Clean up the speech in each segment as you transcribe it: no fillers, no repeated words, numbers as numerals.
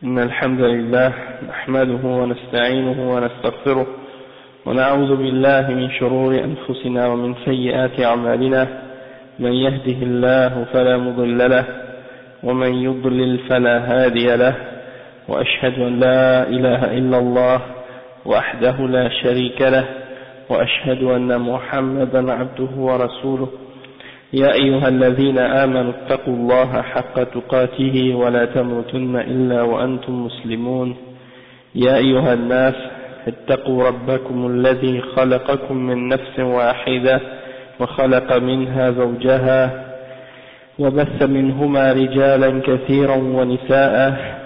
إن الحمد لله نحمده ونستعينه ونستغفره ونعوذ بالله من شرور أنفسنا ومن سيئات أعمالنا من يهده الله فلا مضل له ومن يضلل فلا هادي له وأشهد أن لا إله إلا الله وحده لا شريك له وأشهد أن محمدا عبده ورسوله يا أيها الذين آمنوا اتقوا الله حق تقاته ولا تموتن إلا وأنتم مسلمون يا أيها الناس اتقوا ربكم الذي خلقكم من نفس واحدة وخلق منها زوجها وبث منهما رجالا كثيرا ونساء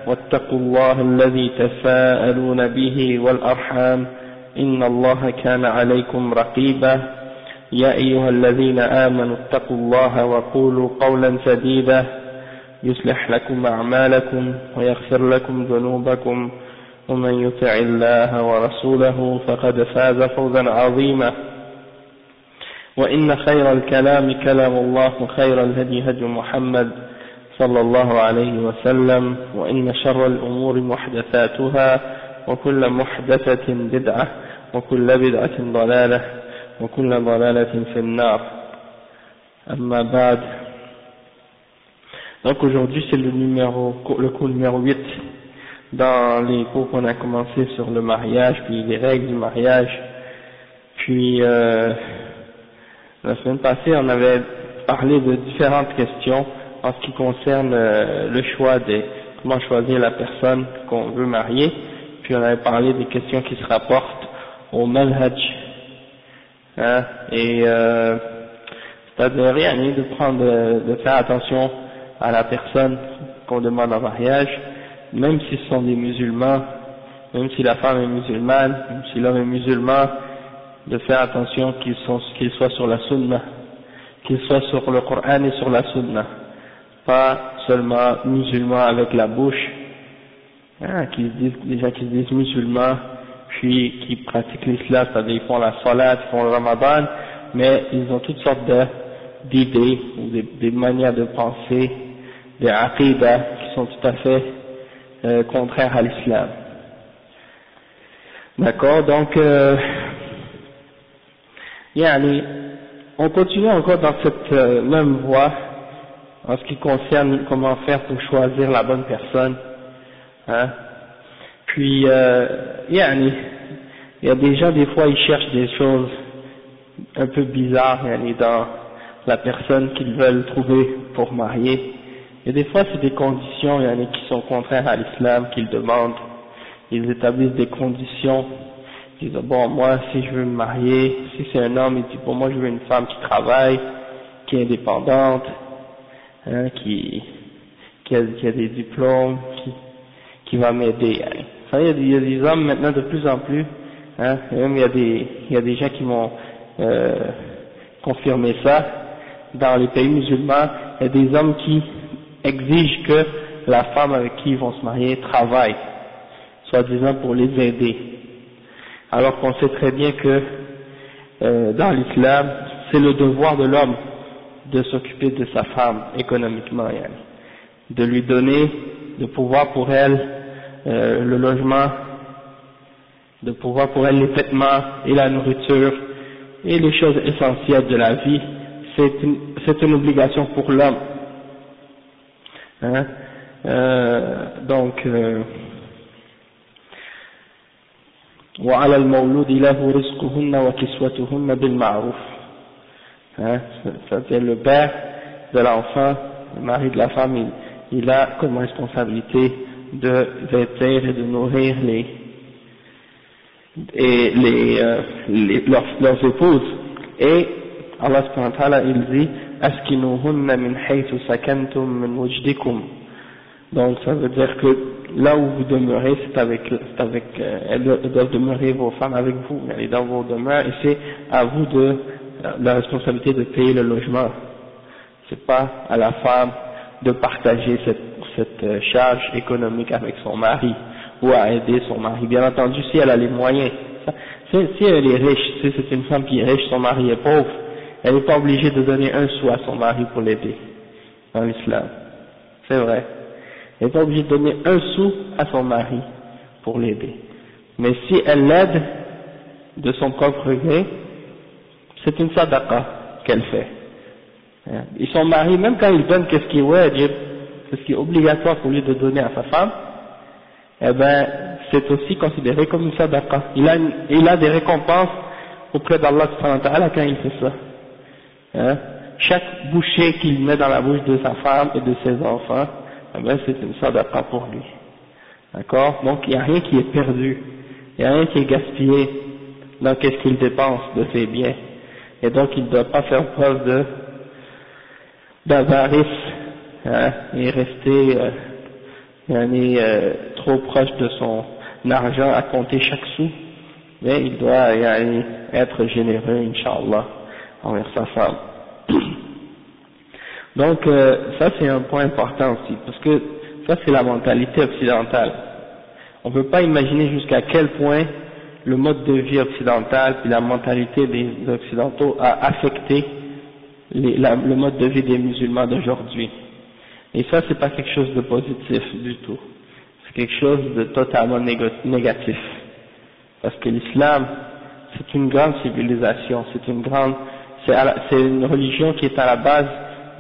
واتقوا الله الذي تساءلون به والأرحام إن الله كان عليكم رقيبا يا أيها الذين آمنوا اتقوا الله وقولوا قولا سديدا يصلح لكم أعمالكم ويغفر لكم ذنوبكم ومن يطع الله ورسوله فقد فاز فوزا عظيما وإن خير الكلام كلام الله وخير الهدي هدي محمد صلى الله عليه وسلم وإن شر الأمور محدثاتها وكل محدثة بدعة وكل بدعة ضلالة وكل ضلالة في النار. أما بعد. Donc aujourd'hui c'est le cours numéro 8 dans les cours qu'on a commencé sur le mariage, puis les règles du mariage. Puis la semaine passée on avait parlé de différentes questions en ce qui concerne le choix de comment choisir la personne qu'on veut marier. Puis on avait parlé des questions qui se rapportent au manhaj. C'est-à-dire de faire attention à la personne qu'on demande en mariage, même si ce sont des musulmans, même si la femme est musulmane, même si l'homme est musulman, de faire attention qu'il soit sur la sunna, qu'il soit sur le Coran et sur la sunna, pas seulement musulman avec la bouche, des gens qui se disent musulmans, puis qui pratiquent l'islam, c'est-à-dire ils font la salat, ils font le ramadan, mais ils ont toutes sortes d'idées, des manières de penser, des aqidah qui sont tout à fait contraires à l'islam. D'accord, donc on continue encore dans cette même voie en ce qui concerne comment faire pour choisir la bonne personne. Puis, il y a des gens, des fois, ils cherchent des choses un peu bizarres dans la personne qu'ils veulent trouver pour marier. Et des fois, c'est des conditions qui sont contraires à l'islam qu'ils demandent. Ils établissent des conditions. Ils disent, bon, moi, si je veux me marier, si c'est un homme, il dit, bon, moi, je veux une femme qui travaille, qui est indépendante, qui a des diplômes, qui va m'aider. Il y a des hommes maintenant de plus en plus, même il y a des gens qui m'ont confirmé ça, dans les pays musulmans, il y a des hommes qui exigent que la femme avec qui ils vont se marier travaille, soi-disant pour les aider. Alors qu'on sait très bien que dans l'islam, c'est le devoir de l'homme de s'occuper de sa femme économiquement, de lui donner, de pouvoir pour elle le logement, de pouvoir pour elle les vêtements et la nourriture et les choses essentielles de la vie. C'est une obligation pour l'homme. Donc وعلى المولود له رزقهن وكسوتهن بالمعروف. C'est-à-dire le père de l'enfant, le mari de la femme, il a comme responsabilité de vêtir et de nourrir leurs épouses. Et Allah subhanahu wa ta'ala, il dit askinuhunna min haythu sakantum min wujdikum. Donc ça veut dire que là où vous demeurez, elles doivent demeurer vos femmes avec vous, elles sont dans vos demeures, et c'est à vous la responsabilité de payer le logement. C'est pas à la femme de partager cette charge économique avec son mari ou à aider son mari. Bien entendu, si elle a les moyens, si elle est riche, si c'est une femme qui est riche, son mari est pauvre, elle n'est pas obligée de donner un sou à son mari pour l'aider dans l'islam. C'est vrai. Elle n'est pas obligée de donner un sou à son mari pour l'aider. Mais si elle l'aide de son propre gré, c'est une sadaqa qu'elle fait. Et son mari, même quand il donne qu'est-ce qui est wajib, qu'est-ce qui est obligatoire pour lui de donner à sa femme, eh ben, c'est aussi considéré comme une sadaqa. Il a des récompenses auprès d'Allah subhanahu wa ta'ala quand il fait ça. Chaque bouchée qu'il met dans la bouche de sa femme et de ses enfants, eh ben, c'est une sadaqa pour lui. D'accord? Donc, il n'y a rien qui est perdu. Il n'y a rien qui est gaspillé dans qu'est-ce qu'il dépense de ses biens. Et donc, il ne doit pas faire preuve d'avarice, et rester trop proche de son argent à compter chaque sou. Mais il doit être généreux, Inch'Allah, envers sa femme. Donc, ça c'est un point important aussi, parce que ça c'est la mentalité occidentale. On ne peut pas imaginer jusqu'à quel point le mode de vie occidental et la mentalité des occidentaux a affecté le mode de vie des musulmans d'aujourd'hui. Et ça, c'est pas quelque chose de positif du tout. C'est quelque chose de totalement négatif. Parce que l'islam, c'est une grande civilisation, c'est une religion qui est à la base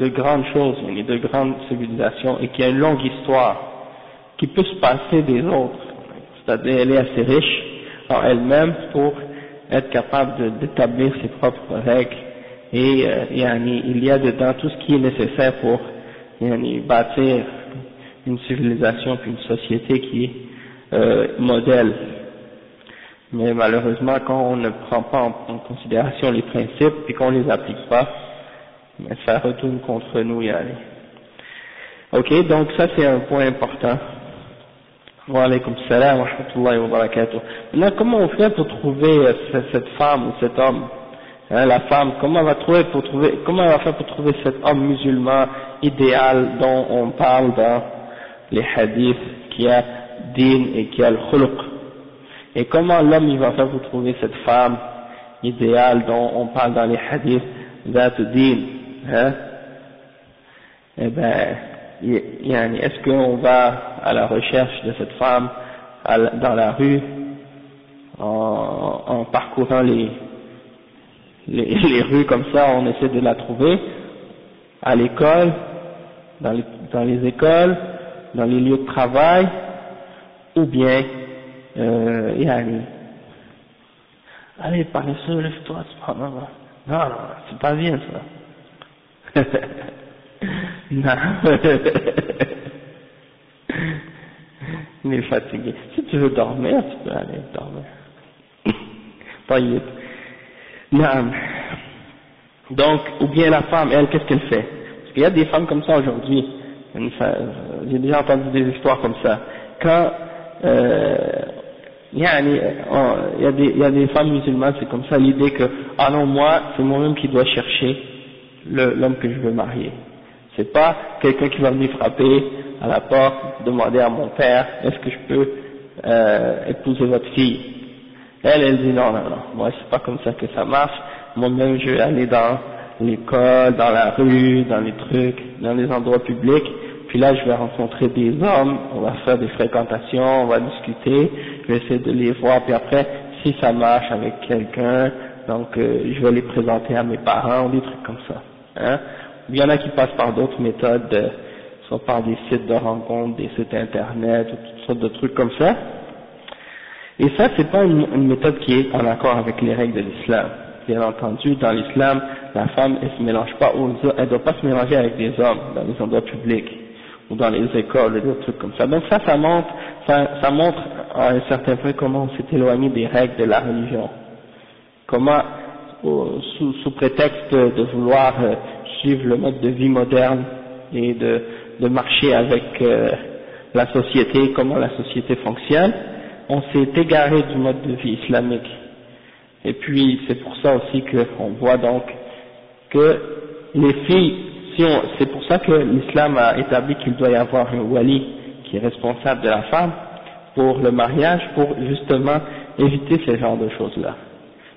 de grandes choses, de grandes civilisations, et qui a une longue histoire, qui peut se passer des autres. C'est-à-dire, elle est assez riche en elle-même pour être capable d'établir ses propres règles, et il y a dedans tout ce qui est nécessaire pour bâtir une civilisation puis une société qui est modèle. Mais malheureusement, quand on ne prend pas en considération les principes et qu'on les applique pas, mais ça retourne contre nous. Ok, donc ça c'est un point important. Wa alaykum salam wa rahmatullahi wa barakatuh. Maintenant, comment on fait pour trouver cette femme ou cet homme, la femme, comment elle va faire pour trouver cet homme musulman idéal dont on parle dans les hadiths, qui a din et qui a le khuluq? Et comment l'homme il va faire pour trouver cette femme idéale dont on parle dans les hadiths, ذات din, Eh ben, est-ce qu'on va à la recherche de cette femme dans la rue en parcourant les rues comme ça, on essaie de la trouver, à l'école, dans les écoles, dans les lieux de travail, ou bien allez paresseux, lève-toi, subhanallah. Non, c'est pas bien ça. Non. Il est fatigué. Si tu veux dormir, tu peux aller dormir. Taïb. Non. Donc, ou bien la femme, elle, qu'est-ce qu'elle fait? Parce qu'il y a des femmes comme ça aujourd'hui. J'ai déjà entendu des histoires comme ça. Quand il y a des femmes musulmanes, c'est comme ça l'idée que, ah non, moi, c'est moi-même qui dois chercher l'homme que je veux marier. C'est pas quelqu'un qui va venir frapper à la porte, demander à mon père, est-ce que je peux épouser votre fille? Elle dit non, moi c'est pas comme ça que ça marche, moi-même je vais aller dans l'école, dans la rue, dans les trucs, dans les endroits publics, puis là je vais rencontrer des hommes, on va faire des fréquentations, on va discuter, je vais essayer de les voir, puis après, si ça marche avec quelqu'un, donc je vais les présenter à mes parents, des trucs comme ça. Hein? Il y en a qui passent par d'autres méthodes, soit par des sites de rencontres, des sites internet, ou toutes sortes de trucs comme ça. Et ça, c'est pas une méthode qui est en accord avec les règles de l'islam. Bien entendu, dans l'islam, la femme, elle se mélange pas elle doit pas se mélanger avec des hommes dans les endroits publics, ou dans les écoles, des trucs comme ça. Donc ça montre à un certain point comment on s'est éloigné des règles de la religion. Comment, sous prétexte de vouloir suivre le mode de vie moderne et de marcher avec la société, comment la société fonctionne, on s'est égaré du mode de vie islamique. Et puis c'est pour ça aussi qu'on voit donc que les filles, c'est pour ça que l'islam a établi qu'il doit y avoir un wali qui est responsable de la femme pour le mariage, pour justement éviter ce genre de choses-là.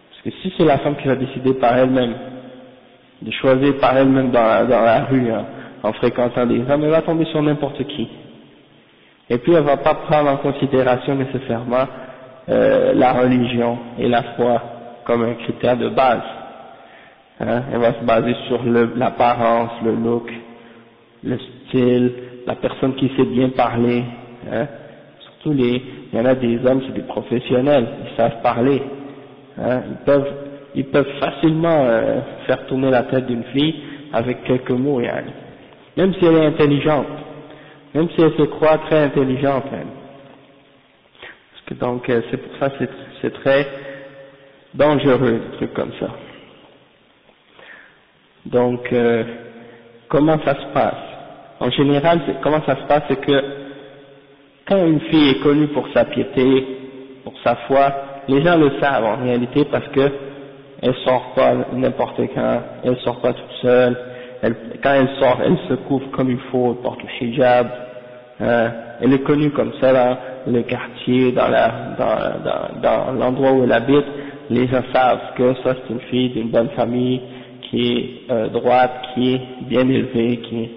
Parce que si c'est la femme qui va décider par elle-même, de choisir par elle-même dans la rue, en fréquentant des hommes, elle va tomber sur n'importe qui. Et puis elle va pas prendre en considération nécessairement la religion et la foi comme un critère de base. Hein, elle va se baser sur l'apparence, le look, le style, la personne qui sait bien parler. Hein, surtout il y en a des hommes, c'est des professionnels, ils savent parler. Hein, ils peuvent facilement faire tourner la tête d'une fille avec quelques mots, yani. Même si elle est intelligente, même si elle se croit très intelligente, même. Parce que donc c'est pour ça que c'est très dangereux, des trucs comme ça. Donc comment ça se passe? En général, comment ça se passe, c'est que quand une fille est connue pour sa piété, pour sa foi, les gens le savent en réalité parce que elle sort pas n'importe quand, elle sort pas toute seule, quand elle sort, elle se couvre comme il faut, elle porte le hijab, elle est connue comme ça dans le quartier, dans l'endroit où elle habite, les gens savent que ça c'est une fille d'une bonne famille, qui est droite, qui est bien élevée, tu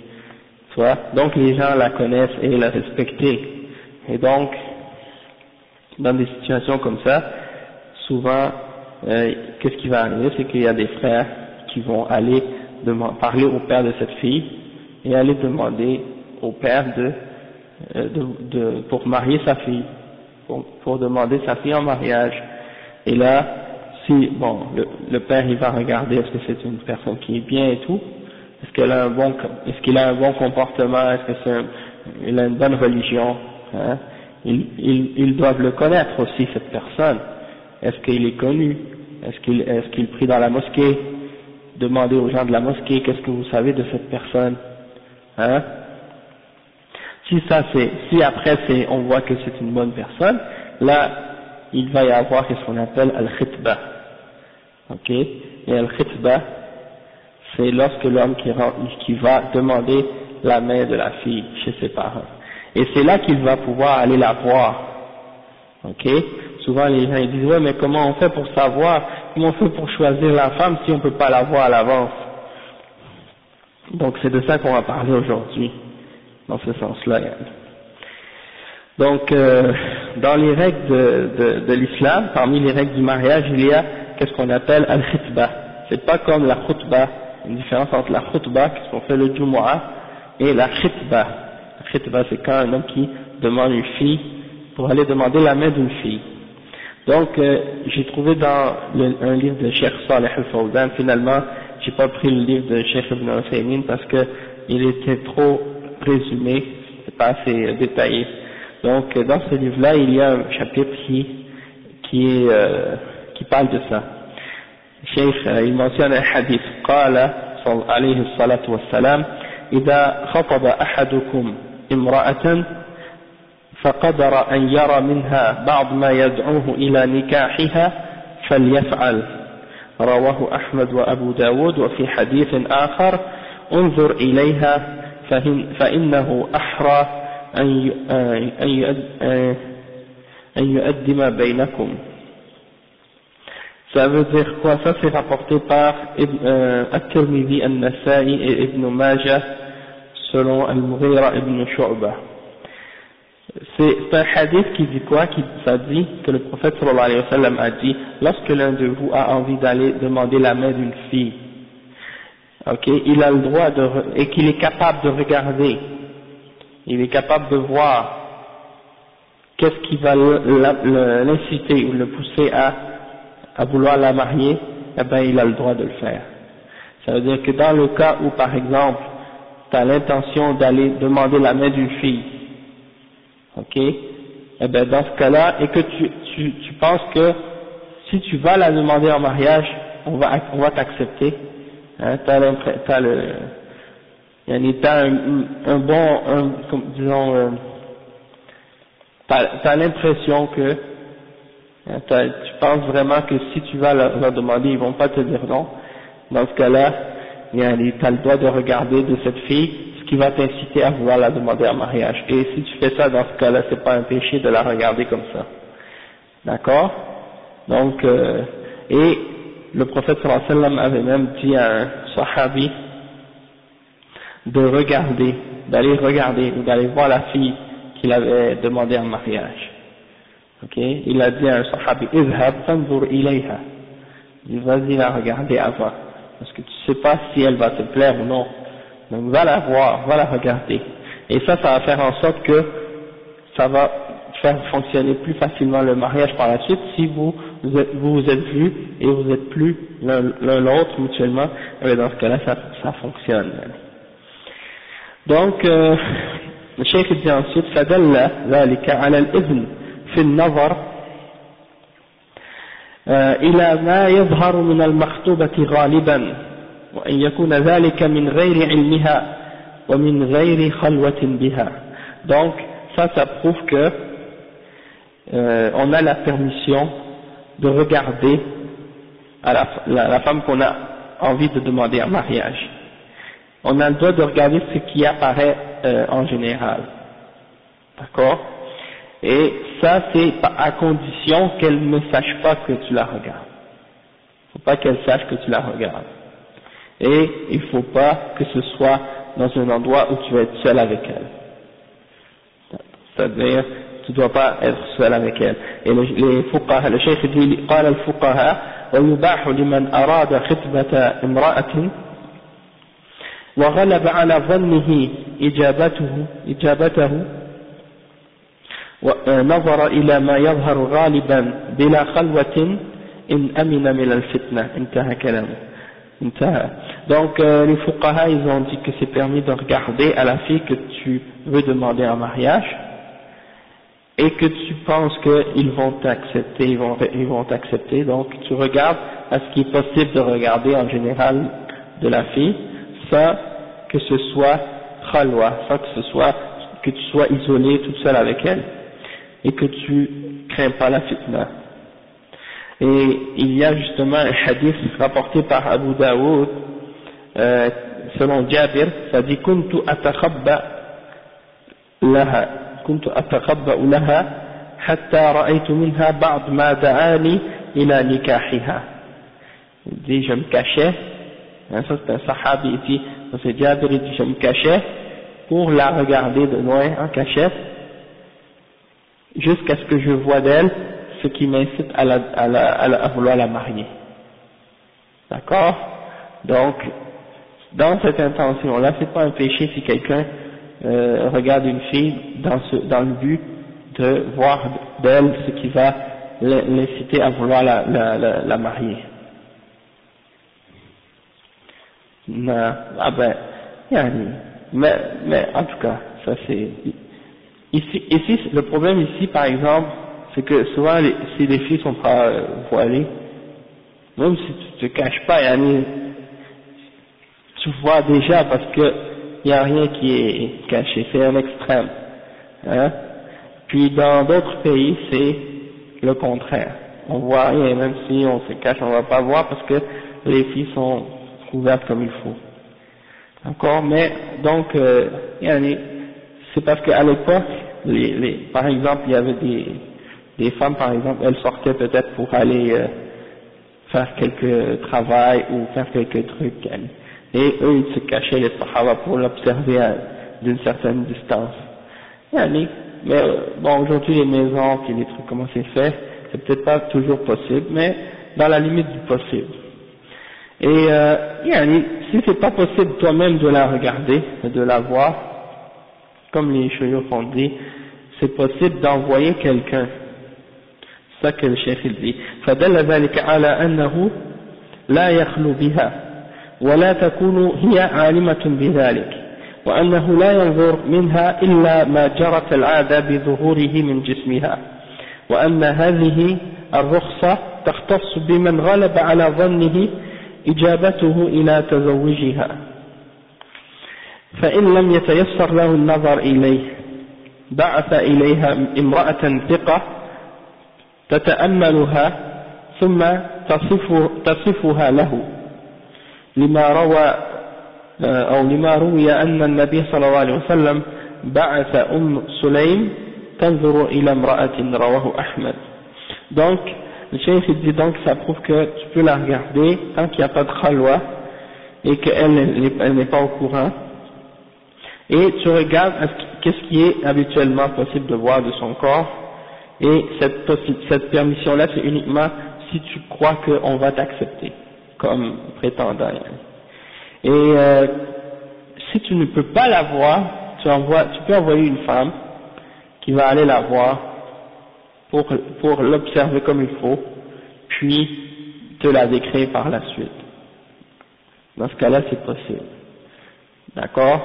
vois, donc les gens la connaissent et la respectent. Et donc, dans des situations comme ça, souvent, qu'est-ce qui va arriver, c'est qu'il y a des frères qui vont aller parler au père de cette fille et aller demander au père pour marier sa fille, pour demander sa fille en mariage. Et là, si, bon, le père il va regarder est-ce que c'est une personne qui est bien et tout, est-ce qu'il a un bon comportement, est-ce qu'il a une bonne religion, hein? Ils doivent le connaître aussi, cette personne. Est-ce qu'il est connu? Est-ce qu'il prie dans la mosquée? Demandez aux gens de la mosquée, qu'est-ce que vous savez de cette personne? Hein? Si après on voit que c'est une bonne personne, là, il va y avoir ce qu'on appelle al-khitba. Ok? Et al-khitba, c'est lorsque l'homme qui va demander la main de la fille chez ses parents. Et c'est là qu'il va pouvoir aller la voir. Ok? Souvent les gens ils disent ouais mais comment on fait pour savoir, comment on fait pour choisir la femme si on peut pas la voir à l'avance? Donc c'est de ça qu'on va parler aujourd'hui, dans ce sens-là. Donc dans les règles de l'islam, parmi les règles du mariage, il y a qu'est-ce qu'on appelle al-khitba. C'est pas comme la khutba, une différence entre la khutba, qu'est-ce qu'on fait le Jumu'ah, et la khitba. La khitba c'est quand un homme qui demande une fille pour aller demander la main d'une fille. Donc j'ai trouvé dans un livre de Cheikh Saleh Al-Fawzan, finalement j'ai pas pris le livre de Cheikh Ibn Uthaymin parce que il était trop résumé, c'est pas assez détaillé. Donc dans ce livre-là il y a un chapitre qui parle de ça. Cheikh il mentionne un hadith, قال عليه الصلاة والسلام إذا خطب أحدكم امرأة فقدر أن يرى منها بعض ما يدعوه إلى نكاحها فليفعل. رواه أحمد وأبو داود. وفي حديث آخر انظر إليها فإنه أحرى أن يؤدم بينكم. Ça veut dire quoi? Ça c'est rapporté par At-Tirmidhi, An-Nasa'i et Ibn Majah selon Al-Mughira ibn Shu'bah. C'est un hadith qui dit quoi? Ça dit que le prophète sallallahu alayhi wa sallam a dit, lorsque l'un de vous a envie d'aller demander la main d'une fille, ok, il a le droit et qu'il est capable de regarder, il est capable de voir qu'est-ce qui va l'inciter ou le pousser à vouloir la marier, eh ben il a le droit de le faire. Ça veut dire que dans le cas où par exemple tu as l'intention d'aller demander la main d'une fille, ok, eh ben dans ce cas-là, et que tu penses que si tu vas la demander en mariage, on va t'accepter, hein, t'as l'impression que tu penses vraiment que si tu vas leur demander, ils vont pas te dire non. Dans ce cas-là, tu as le droit de regarder de cette fille ce qui va t'inciter à vouloir la demander en mariage. Et si tu fais ça, dans ce cas-là, c'est pas un péché de la regarder comme ça. D'accord? Donc, et le prophète sallallahu alayhi wa sallam avait même dit à un sahabi de regarder, d'aller regarder, ou d'aller voir la fille qu'il avait demandé en mariage. Ok, il a dit à un sahabi, idhab fanzur ilayha. Il va vas-y la regarder avant, parce que tu sais pas si elle va te plaire ou non. Donc va la voir, va la regarder. Et ça va faire en sorte que ça va faire fonctionner plus facilement le mariage par la suite si vous vous êtes vus et vous êtes plus l'un l'autre mutuellement. Et dans ce cas-là, ça fonctionne. Donc, le cheikh dit ensuite, فدل ذلك على الإذن في النظر إلى ما يظهر من المخطوبة غالبا وأن يكون ذلك من غير علمها ومن غير خلوة بها. Donc ça prouve que on a la permission de regarder à la femme qu'on a envie de demander en mariage. On a le droit de regarder ce qui apparaît en général. D'accord? Et ça c'est à condition qu'elle ne sache pas que tu la regardes. Il ne faut pas qu'elle sache que tu la regardes. Et il ne faut pas que ce soit dans un endroit où tu vas être seul avec elle. C'est-à-dire, tu ne dois pas être seul avec elle. Et les fuqaha, le cheikh dit, قال الفقهاء ويباح لمن أراد خطبة امرأة وغلب على ظنه إجابته ونظر إلى ما يظهر غالبا بلا خلوة إن أمن من الفتنة. انتهى كلامه. Donc les fuqaha ils ont dit que c'est permis de regarder à la fille que tu veux demander en mariage et que tu penses qu'ils vont t'accepter, ils vont t'accepter, donc tu regardes à ce qui est possible de regarder en général de la fille, sans que ce soit khalwa, sans que tu sois isolé toute seule avec elle et que tu crains pas la fitna. Et il y a justement un hadith rapporté par Abu Daoud selon Jabir, ça dit كنت أتخبأ لها حتى رأيت منها بعض ما دعاني إلى نكاحها. Il dit je me cachais, ça c'est un sahabi, il dit, c'est Jabir, il dit je me cachais pour la regarder de loin en cachette jusqu'à ce que je vois d'elle ce qui m'incite à vouloir la marier. D'accord? Donc, dans cette intention-là, c'est pas un péché si quelqu'un regarde une fille dans le but de voir d'elle ce qui va l'inciter à vouloir la marier. Ah ben, mais en tout cas, ça c'est... Ici, le problème ici, par exemple, c'est que souvent, si les filles sont pas voilées, même si tu te caches pas, tu vois déjà parce que il n'y a rien qui est caché, c'est un extrême. Hein? Puis dans d'autres pays, c'est le contraire. On voit rien, même si on se cache, on va pas voir parce que les filles sont couvertes comme il faut. D'accord? Mais donc, c'est parce qu'à l'époque, par exemple, il y avait des femmes, par exemple, elles sortaient peut-être pour aller faire quelques travail ou faire quelques trucs. Et eux, ils se cachaient, les sahaba, pour l'observer d'une certaine distance. Mais bon, aujourd'hui, les maisons et les trucs, comment c'est fait, c'est peut-être pas toujours possible, mais dans la limite du possible. Et si c'est pas possible toi-même de la regarder, de la voir, comme les chouyours ont dit, c'est possible d'envoyer quelqu'un. C'est ça que le cheikh dit. فدل ذلك على أنه لا يخلو بها ولا تكون هي عالمة بذلك وأنه لا ينظر منها إلا ما جرت العادة بظهوره من جسمها وأن هذه الرخصة تختص بمن غلب على ظنه إجابته إلى تزوجها فإن لم يتيسر له النظر إليه بعث إليها امرأة ثقة تتأملها ثم تصفها له لما روي أن النبي صلى الله عليه وسلم بعث سليم تنظر إلى امرأة رواه أحمد. Donc le cheikh dit donc ça prouve que tu peux la regarder tant qu'il n'y a pas de khalwa et qu'elle n'est pas au courant, et tu regardes qu'est-ce qui est habituellement possible de voir de son corps, et cette permission-là, c'est uniquement si tu crois qu'on va t'accepter comme prétendant. Et si tu ne peux pas la voir, tu peux envoyer une femme qui va aller la voir pour l'observer comme il faut, puis te la décrire par la suite. Dans ce cas-là, c'est possible. D'accord?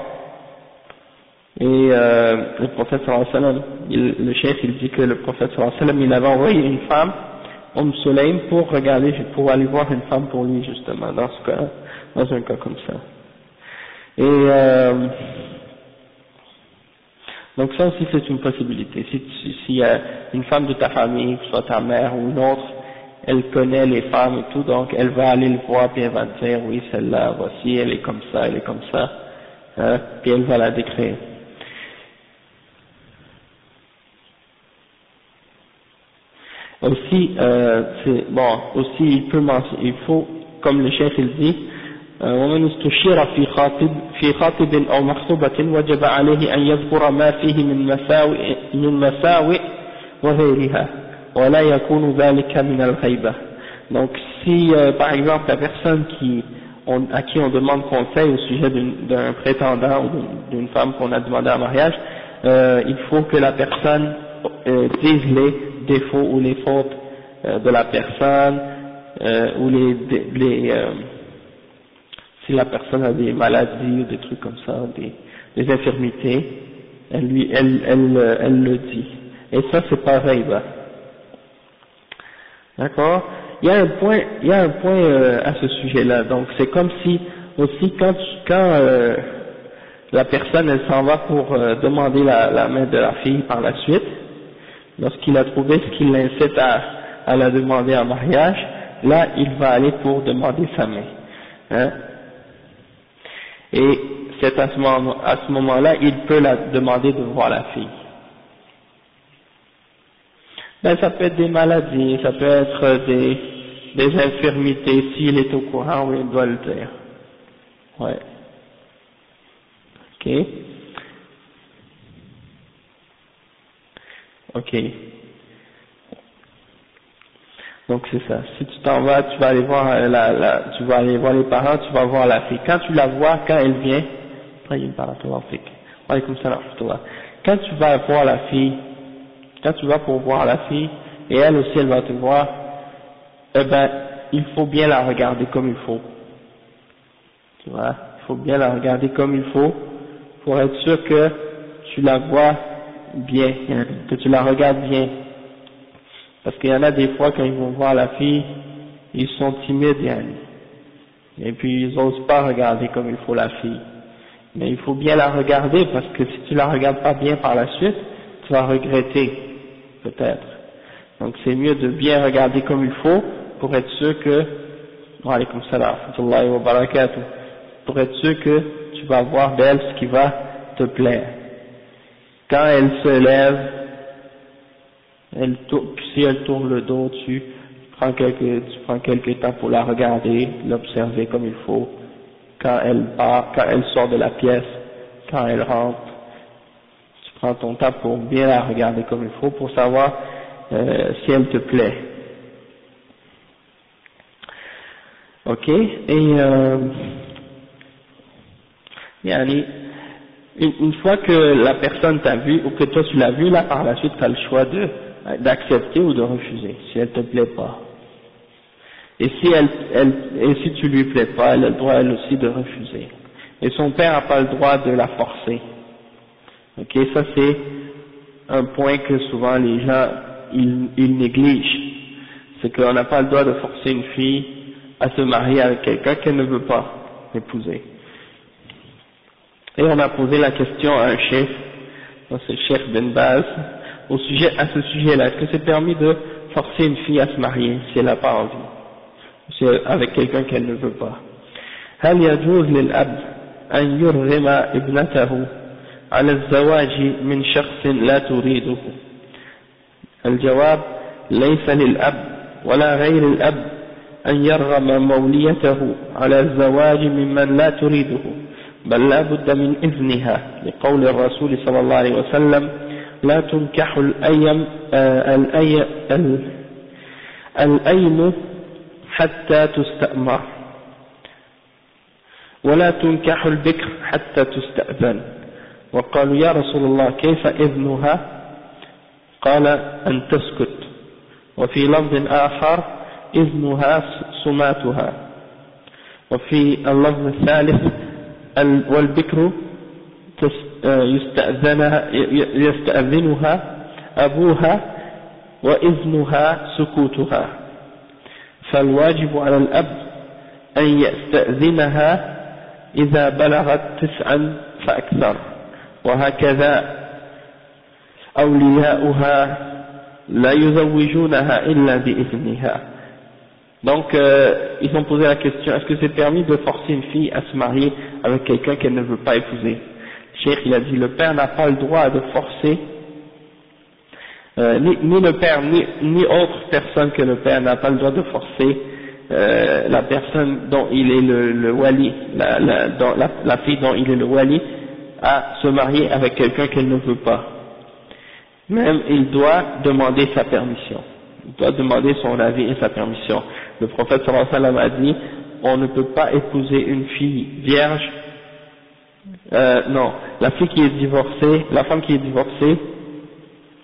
Et le prophète sallallahu alayhi wa sallam, le cheikh il dit que le prophète sallallahu alayhi wa sallam, il avait envoyé une femme, Sulaym, pour aller voir une femme pour lui justement, dans un cas comme ça. Et donc ça aussi c'est une possibilité. Si une femme de ta famille, soit ta mère ou une autre, elle connaît les femmes et tout, donc elle va aller le voir puis elle va te dire oui celle-là, voici, elle est comme ça, hein, puis elle va la décrire. Aussi, aussi il faut, comme le chef il dit, ومن استشير في خاطب أو مخطوبة وجب عليه أن يذكر ما فيه من مساوئ وغيرها ولا يكون ذلك من الغيبة. Donc si par exemple la personne à qui on demande conseil au sujet d'un prétendant ou d'une femme qu'on a demandé en mariage, il faut que la personne dise les défauts ou les fautes de la personne, ou si la personne a des maladies ou des trucs comme ça, des infirmités, elle le dit. Et ça c'est pareil, bah. D'accord? Il y a un point à ce sujet-là. Donc c'est comme si aussi quand la personne elle s'en va pour demander la main de la fille par la suite, lorsqu'il a trouvé ce qui l'incite à la demander en mariage, là il va aller pour demander sa main. Hein? Et c'est à ce moment-là, il peut la demander de voir la fille. Ben, ça peut être des maladies, ça peut être des infirmités, s'il est au courant, oui, il doit le dire. Ouais. Ok. Donc c'est ça. Si tu t'en vas, tu vas aller voir tu vas aller voir les parents, tu vas voir la fille. Quand tu la vois, quand elle vient, quand tu vas voir la fille, quand tu vas pour voir la fille, et elle aussi elle va te voir, eh ben, il faut bien la regarder comme il faut. Tu vois, il faut bien la regarder comme il faut, pour être sûr que tu la vois bien, que tu la regardes bien. Parce qu'il y en a des fois quand ils vont voir la fille, ils sont timides, et puis ils n'osent pas regarder comme il faut la fille. Mais il faut bien la regarder, parce que si tu la regardes pas bien par la suite, tu vas regretter, peut-être. Donc c'est mieux de bien regarder comme il faut, pour être sûr que, wa alaykoum salam wa rahmatullahi wa barakatuh, pour être sûr que tu vas voir d'elle ce qui va te plaire. Quand elle se lève, si elle tourne le dos, tu prends quelques temps pour la regarder, l'observer comme il faut. Quand elle sort de la pièce, quand elle rentre, tu prends ton temps pour bien la regarder comme il faut, pour savoir si elle te plaît. Ok, et une fois que la personne t'a vu, ou que toi tu l'as vu, là par la suite tu as le choix d'accepter ou de refuser, si elle te plaît pas. Et si tu lui plais pas, elle a le droit elle aussi de refuser. Et son père n'a pas le droit de la forcer. Ok, ça c'est un point que souvent les gens ils négligent. C'est qu'on n'a pas le droit de forcer une fille à se marier avec quelqu'un qu'elle ne veut pas épouser. Et on a posé la question à un chef, c'est le chef Ben Baz, à ce sujet-là. Est-ce que c'est permis de forcer une fille à se marier si elle n'a pas envie, avec quelqu'un qu'elle ne veut pas? هل يجوز للأب أن يرغم ابنته على الزواج من شخص لا تريده؟ الجواب: ليس للأب ولا غير الأب أن يرغم موليته على الزواج ممن لا تريده، بل لا بد من إذنها لقول الرسول صلى الله عليه وسلم لا تنكح الأيم حتى تستأمر ولا تنكح البكر حتى تستأذن. وقالوا يا رسول الله كيف إذنها؟ قال أن تسكت. وفي لفظ آخر إذنها سماتها. وفي اللفظ الثالث والبكر يستأذنها أبوها وإذنها سكوتها. فالواجب على الأب أن يستأذنها إذا بلغت 9 فأكثر، وهكذا أولياؤها لا يزوجونها إلا بإذنها. Donc ils ont posé la question, est-ce que c'est permis de forcer une fille à se marier avec quelqu'un qu'elle ne veut pas épouser? Cheikh il a dit le père n'a pas le droit de forcer, ni le père ni autre personne que le père n'a pas le droit de forcer la personne dont il est le wali, la fille dont il est le wali, à se marier avec quelqu'un qu'elle ne veut pas. Même il doit demander sa permission, il doit demander son avis et sa permission. Le prophète sallallahu alayhi wa sallam a dit on ne peut pas épouser une fille vierge, non, la fille qui est divorcée, la femme qui est divorcée,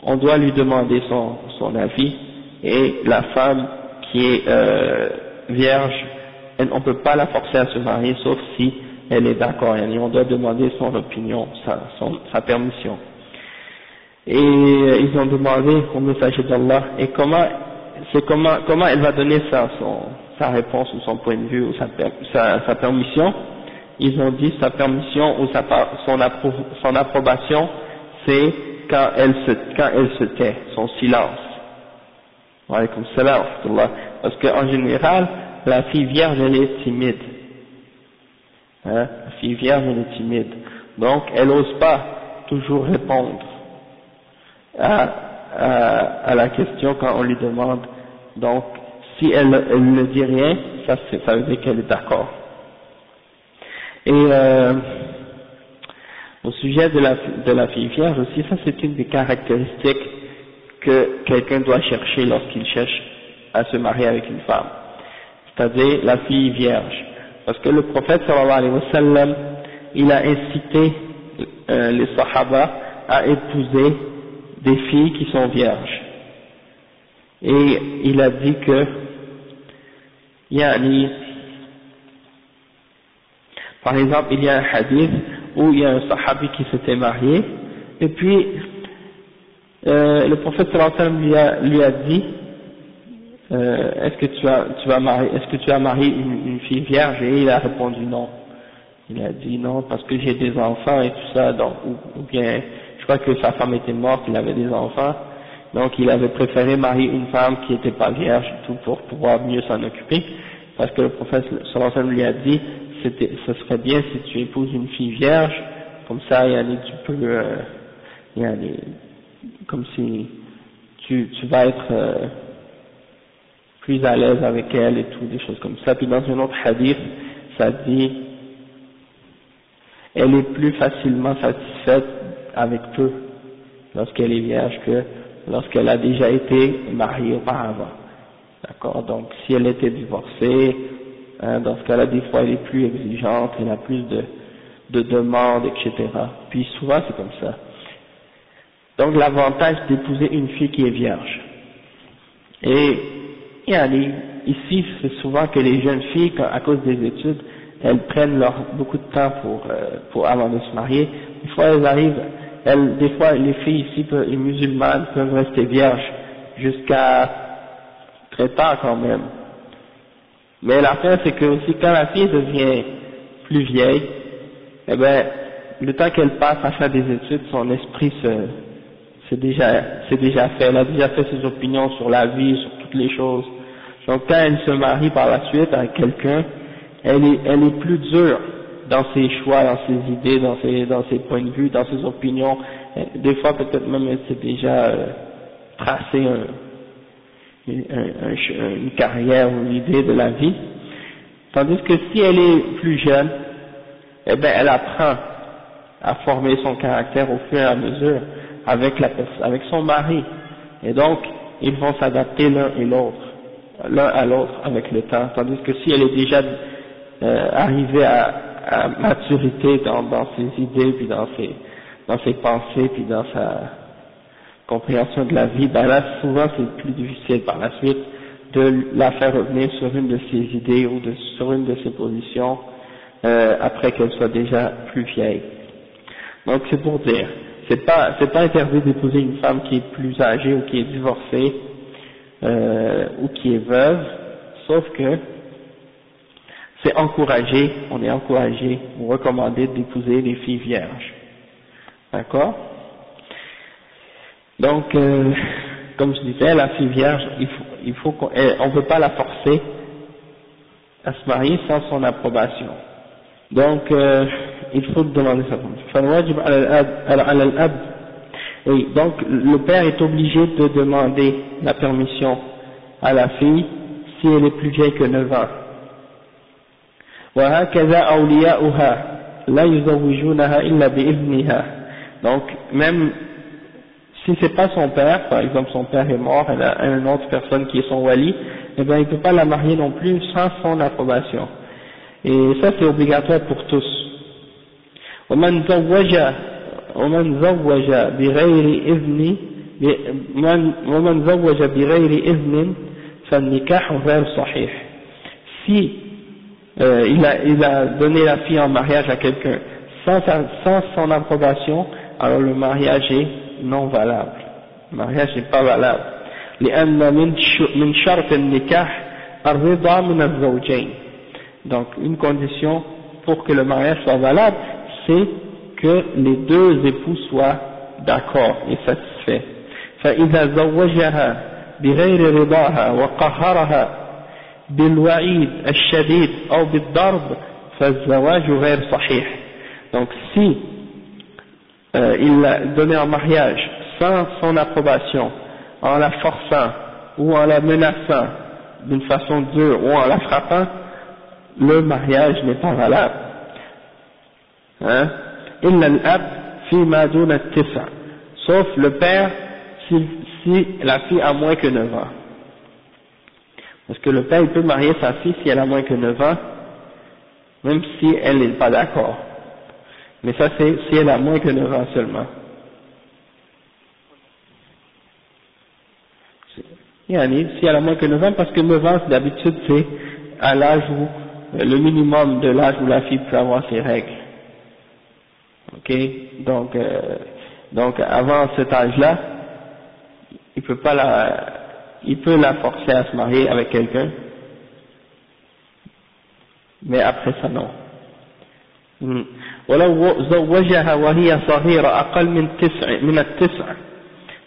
on doit lui demander son avis, et la femme qui est vierge, on ne peut pas la forcer à se marier sauf si elle est d'accord, et on doit demander son opinion, sa permission. Et ils ont demandé au messager d'Allah, et comment elle va donner sa réponse ou son point de vue ou sa permission. Ils ont dit sa permission ou son approbation, c'est quand elle se tait, son silence. Wa alaykoum salam wa rahmatullah. Parce qu'en général, la fille vierge elle est timide. La fille vierge elle est timide. Donc elle n'ose pas toujours répondre à la question quand on lui demande. Donc si elle ne dit rien, ça veut dire qu'elle est d'accord. Et au sujet de la fille vierge aussi, ça c'est une des caractéristiques que quelqu'un doit chercher lorsqu'il cherche à se marier avec une femme, c'est-à-dire la fille vierge. Parce que le prophète sallallahu alayhi wa sallam, il a incité les sahaba à épouser des filles qui sont vierges. Et il a dit que par exemple, il y a un hadith où il y a un sahabi qui s'était marié, et puis le prophète sallallahu alayhi wa sallam lui a dit est-ce que tu as marié une fille vierge? Et il a répondu non. Il a dit non parce que j'ai des enfants et tout ça, donc, ou bien je crois que sa femme était morte, il avait des enfants, donc il avait préféré marier une femme qui n'était pas vierge et tout pour pouvoir mieux s'en occuper, parce que le prophète sallallahu alayhi wa sallam lui a dit ce serait bien si tu épouses une fille vierge, comme ça tu peux comme si tu vas être plus à l'aise avec elle et tout, des choses comme ça. Puis dans un autre hadith, ça dit elle est plus facilement satisfaite avec peu lorsqu'elle est vierge que lorsqu'elle a déjà été mariée auparavant. D'accord? Donc si elle était divorcée, dans ce cas-là, des fois elle est plus exigeante, elle a plus de demandes, etc. Puis souvent c'est comme ça. Donc l'avantage d'épouser une fille qui est vierge. Et ici c'est souvent que les jeunes filles, à cause des études, elles prennent beaucoup de temps avant de se marier. Des fois elles arrivent, des fois les filles ici, les musulmanes, peuvent rester vierges jusqu'à très tard quand même. Mais l'affaire c'est que aussi quand la fille devient plus vieille, eh ben le temps qu'elle passe à faire des études, son esprit c'est déjà fait, elle a déjà fait ses opinions sur la vie, sur toutes les choses. Donc quand elle se marie par la suite avec quelqu'un, elle est plus dure dans ses choix, dans ses idées, dans ses points de vue, dans ses opinions. Des fois peut-être même elle s'est déjà tracé une carrière ou une idée de la vie. Tandis que si elle est plus jeune, eh ben elle apprend à former son caractère au fur et à mesure avec son mari. Et donc, ils vont s'adapter l'un à l'autre avec le temps. Tandis que si elle est déjà arrivée à maturité dans ses idées, puis dans ses pensées, puis dans sa compréhension de la vie, ben là, souvent c'est plus difficile par la suite de la faire revenir sur une de ses idées ou sur une de ses positions après qu'elle soit déjà plus vieille. Donc c'est pour dire, c'est pas interdit d'épouser une femme qui est plus âgée ou qui est divorcée ou qui est veuve, sauf que c'est encouragé, on est encouragé ou recommandé d'épouser des filles vierges. D'accord? Donc, comme je disais, la fille vierge, on ne peut pas la forcer à se marier sans son approbation. Donc, il faut demander ça. Oui, donc le père est obligé de demander la permission à la fille si elle est plus vieille que 9 ans. Donc, même si c'est pas son père, par exemple son père est mort, elle a une autre personne qui est son wali, eh bien il ne peut pas la marier non plus sans son approbation. Et ça c'est obligatoire pour tous. ومن زوج بغير إذن فالنكاح غير صحيح. Si il a donné la fille en mariage à quelqu'un sans son approbation, alors le mariage est non valable. Le mariage n'est pas valable. لأن من شرط النكاح الرضا من الزوجين. Donc une condition pour que le mariage soit valable, c'est que les deux époux soient d'accord et satisfaits. فإذا زوجها بغير رضاها وقهرها بالوعيد الشديد أو بالضرب فالزواج غير صحيح. Donc si il l'a donné en mariage sans son approbation, en la forçant ou en la menaçant d'une façon dure ou en la frappant, le mariage n'est pas valable. Hein? إلا الأب فيما دون التسع, sauf le père si la fille a moins que 9 ans. Parce que le père il peut marier sa fille si elle a moins que 9 ans, même si elle n'est pas d'accord. Mais ça c'est si elle a moins que 9 ans seulement. Si elle a moins que 9 ans, parce que 9 ans d'habitude c'est à l'âge où, le minimum de l'âge où la fille peut avoir ses règles. Ok, donc avant cet âge-là, il peut la forcer à se marier avec quelqu'un, mais après ça non. ولو زوجها وهي صغيرة أقل من التسع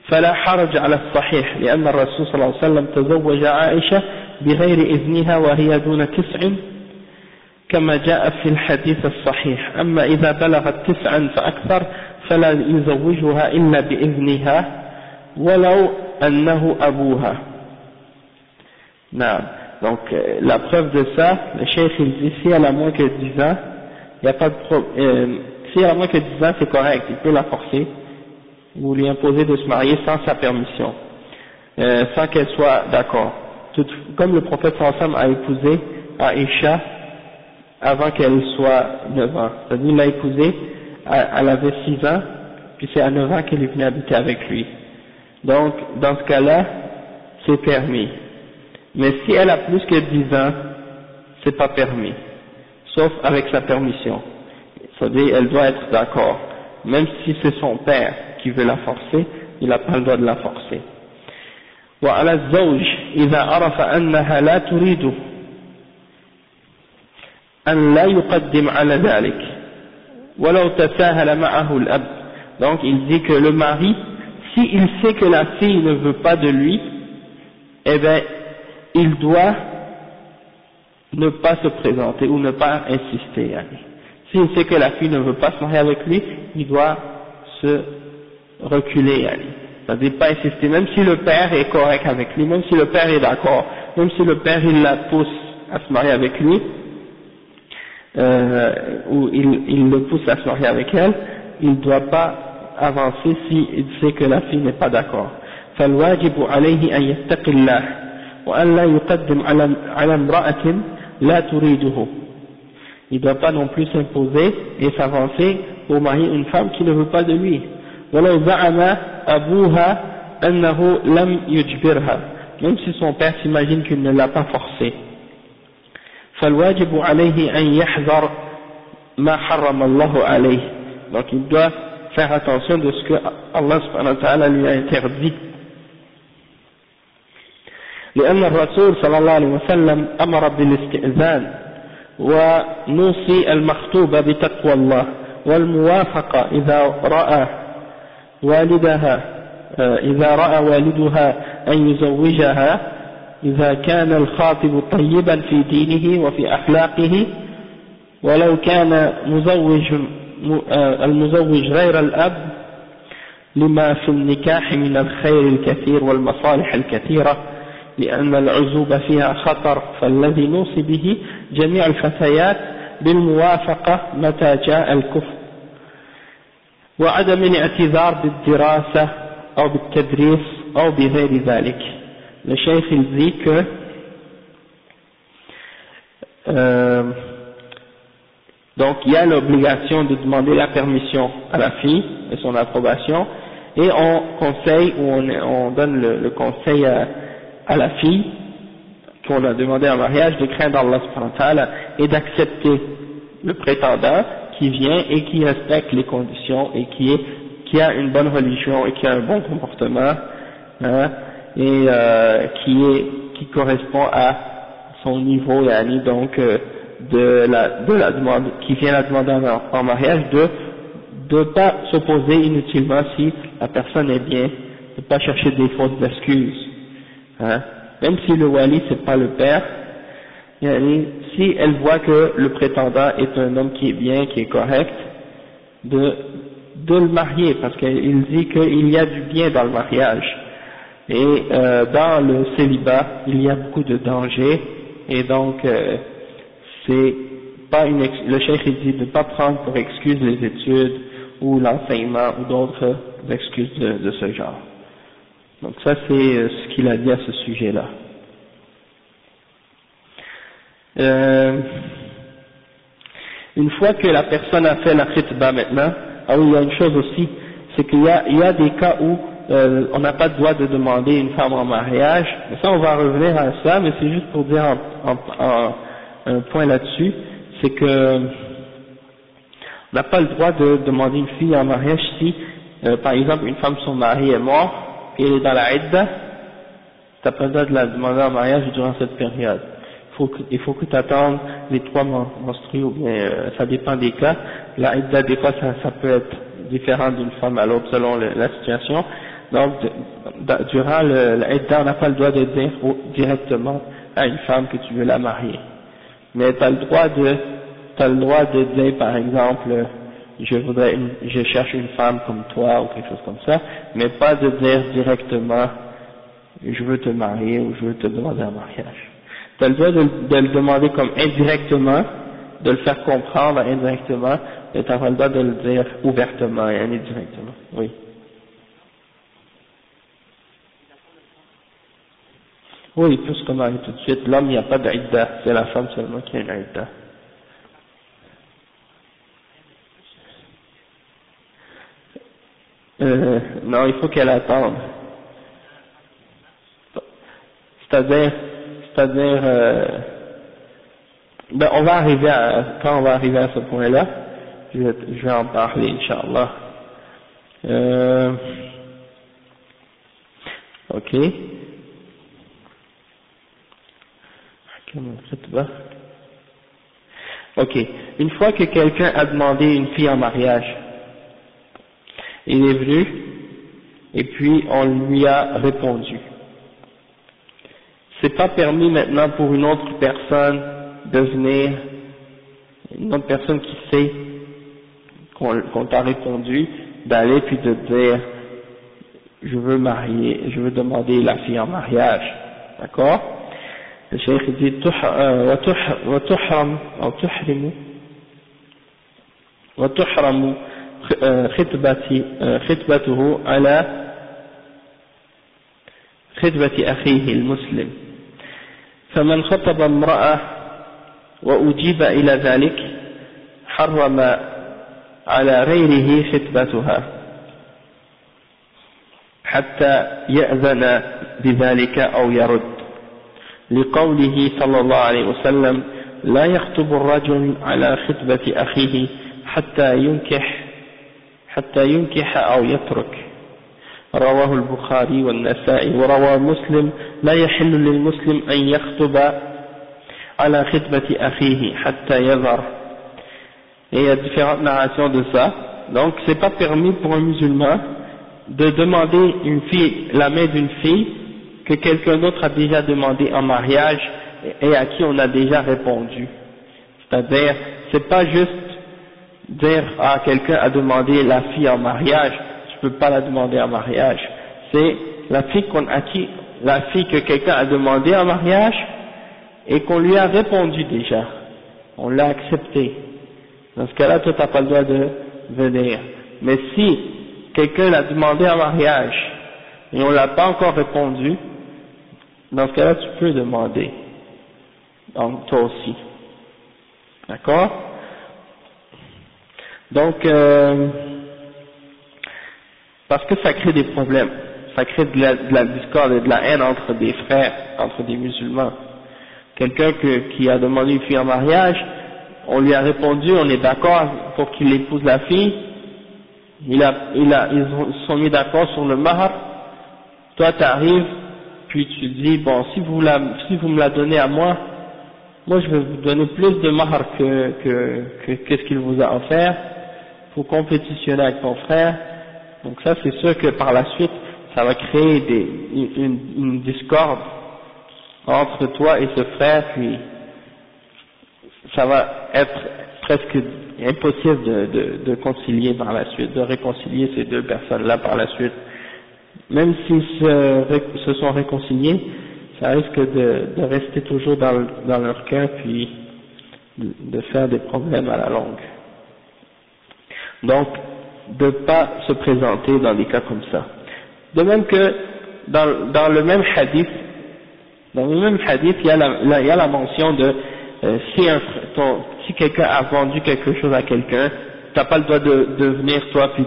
فلا حرج على الصحيح لأن الرسول صلى الله عليه وسلم تزوج عائشة بغير إذنها وهي دون 9 كما جاء في الحديث الصحيح. أما إذا بلغت 9 فأكثر فلا يزوجها إلا بإذنها ولو أنه أبوها. نعم. Donc la preuve de ça, le cheikh il dit si elle a moins que 10 ans, il n'y a pas de problème. Si elle a moins que 10 ans, c'est correct, il peut la forcer ou lui imposer de se marier sans sa permission, sans qu'elle soit d'accord. Comme le prophète sallam a épousé Aïcha avant qu'elle soit 9 ans. C'est-à-dire il l'a épousée, elle avait 6 ans, puis c'est à 9 ans qu'elle est venue habiter avec lui. Donc, dans ce cas-là, c'est permis. Mais si elle a plus que 10 ans, c'est pas permis. Sauf avec sa permission. C'est-à-dire, elle doit être d'accord. Même si c'est son père qui veut la forcer, il n'a pas le droit de la forcer. وعلى الزوج إذا عرف أنها لا تريد أن لا يقدم على ذلك ولو تساهل معه الأب. Donc il dit que le mari, s'il sait que la fille ne veut pas de lui, eh bien il doit ne pas se présenter ou ne pas insister. S'il sait que la fille ne veut pas se marier avec lui, il doit se reculer. C'est-à-dire pas insister, même si le père est correct avec lui, même si le père est d'accord, même si le père il la pousse à se marier avec lui, où il le pousse à se marier avec elle, il ne doit pas avancer s'il sait que la fille n'est pas d'accord. فالواجب عليه أن يتقي الله وأن لا يقدم على امرأة لا تريده. Il ne doit pas non plus s'imposer et s'avancer pour marier une femme qui ne veut pas de lui. ولو زعم أبوها أنه لم يجبرها, même si son père s'imagine qu'il ne l'a pas forcé. فالواجب عليه أن يحذر ما حرم الله عليه. Donc il doit faire attention de ce que Allah subhanahu wa ta'ala lui a interdit. لأن الرسول صلى الله عليه وسلم أمر بالاستئذان ونوصي المخطوبة بتقوى الله والموافقة إذا رأى والدها أن يزوجها إذا كان الخاطب طيبا في دينه وفي أخلاقه ولو كان المزوج غير الأب لما في النكاح من الخير الكثير والمصالح الكثيرة لأن العزوبة فيها خطر فالذي نوصي به جميع الفتيات بالموافقة متى جاء الكفر وعدم الاعتذار بالدراسة أو بالتدريس أو بغير ذلك. Le cheikh il dit que donc il y a l'obligation de demander la permission à la fille et son approbation, et on conseille ou on donne le conseil à la fille qu'on a demandé en mariage de craindre Allah subhanahu wa ta'ala et d'accepter le prétendant qui vient et qui respecte les conditions et qui a une bonne religion et qui a un bon comportement, hein, et qui correspond à son niveau, yani, donc de la demande, qui vient la demander en mariage, de pas s'opposer inutilement si la personne est bien, de pas chercher des fausses excuses, hein, même si le wali c'est pas le père, yani, si elle voit que le prétendant est un homme qui est bien, qui est correct, de le marier, parce qu'il dit qu'il y a du bien dans le mariage. Et dans le célibat, il y a beaucoup de dangers, et donc c'est pas le cheikh il dit de ne pas prendre pour excuse les études ou l'enseignement ou d'autres excuses de ce genre. Donc ça c'est ce qu'il a dit à ce sujet-là. Une fois que la personne a fait la khitba maintenant, il y a une chose aussi, c'est qu'il y a des cas où on n'a pas le droit de demander une femme en mariage, mais ça on va revenir à ça, mais c'est juste pour dire un point là-dessus, c'est que on n'a pas le droit de demander une fille en mariage si, par exemple, une femme, son mari est mort, et elle est dans la idda, t'as pas le droit de la demander en mariage durant cette période. Il faut que tu attendes les 3 menstrues, ou bien ça dépend des cas. La idda, des fois, ça peut être différent d'une femme à l'autre selon la situation. Donc, durant la idda, on n'a pas le droit de dire directement à une femme que tu veux la marier. Mais tu as le droit de dire, par exemple, je cherche une femme comme toi, ou quelque chose comme ça, mais pas de dire directement, je veux te marier, ou je veux te demander un mariage. Tu as le droit de le demander comme indirectement, de le faire comprendre indirectement, et tu n'as pas le droit de le dire ouvertement et indirectement. Oui. Oui, il peut se marier tout de suite. L'homme, il n'y a pas d'idda, c'est la femme seulement qui a une idda. Non, il faut qu'elle attende. C'est-à-dire, ben on va arriver quand on va arriver à ce point-là, je vais en parler, Inch'Allah. Ok. Ok. Une fois que quelqu'un a demandé une fille en mariage, il est venu, et puis on lui a répondu. C'est pas permis maintenant pour une autre personne de venir, une autre personne qui sait qu'on t'a répondu, d'aller puis de dire je veux demander la fille en mariage, d'accord? Le cheikh dit وتحرم أو تحرم وتحرم خطبته على خطبة أخيه المسلم. فمن خطب امرأة وأجيب إلى ذلك حرم على غيره خطبتها حتى يأذن بذلك أو يرد، لقوله صلى الله عليه وسلم: لا يخطب الرجل على خطبة أخيه حتى ينكح أو يترك. رواه البخاري والنسائي. وروى مسلم: لا يحل للمسلم أن يخطب على خطبة أخيه حتى يذر. Et il y a différentes narrations de ça. Donc c'est pas permis pour un musulman de demander la main d'une fille que quelqu'un d'autre a déjà demandé en mariage et à qui on a déjà répondu. C'est-à-dire, c'est pas juste dire à quelqu'un a demandé la fille en mariage, je peux pas la demander en mariage. C'est la fille que quelqu'un a demandé en mariage et qu'on lui a répondu déjà. On l'a accepté. Dans ce cas-là, toi t'as pas le droit de venir. Mais si quelqu'un l'a demandé en mariage et on l'a pas encore répondu, dans ce cas-là tu peux demander. Donc toi aussi. D'accord? Donc parce que ça crée des problèmes, ça crée de la discorde et de la haine entre des frères, entre des musulmans. Quelqu'un qui a demandé une fille en mariage, on lui a répondu, on est d'accord pour qu'il épouse la fille, ils se sont mis d'accord sur le mahar, toi t'arrives, puis tu dis, bon, si vous me la donnez à moi je vais vous donner plus de mahar qu'est-ce qu'il vous a offert, pour compétitionner avec ton frère. Donc ça c'est sûr que par la suite, ça va créer une discorde entre toi et ce frère, puis ça va être presque impossible de concilier par la suite, de réconcilier ces deux personnes-là par la suite. Même s'ils se sont réconciliés, ça risque de rester toujours dans leur cœur, puis de faire des problèmes à la longue. Donc, de ne pas se présenter dans des cas comme ça. De même que dans le même hadith, il y a la mention de si quelqu'un a vendu quelque chose à quelqu'un, tu n'as pas le droit de venir toi puis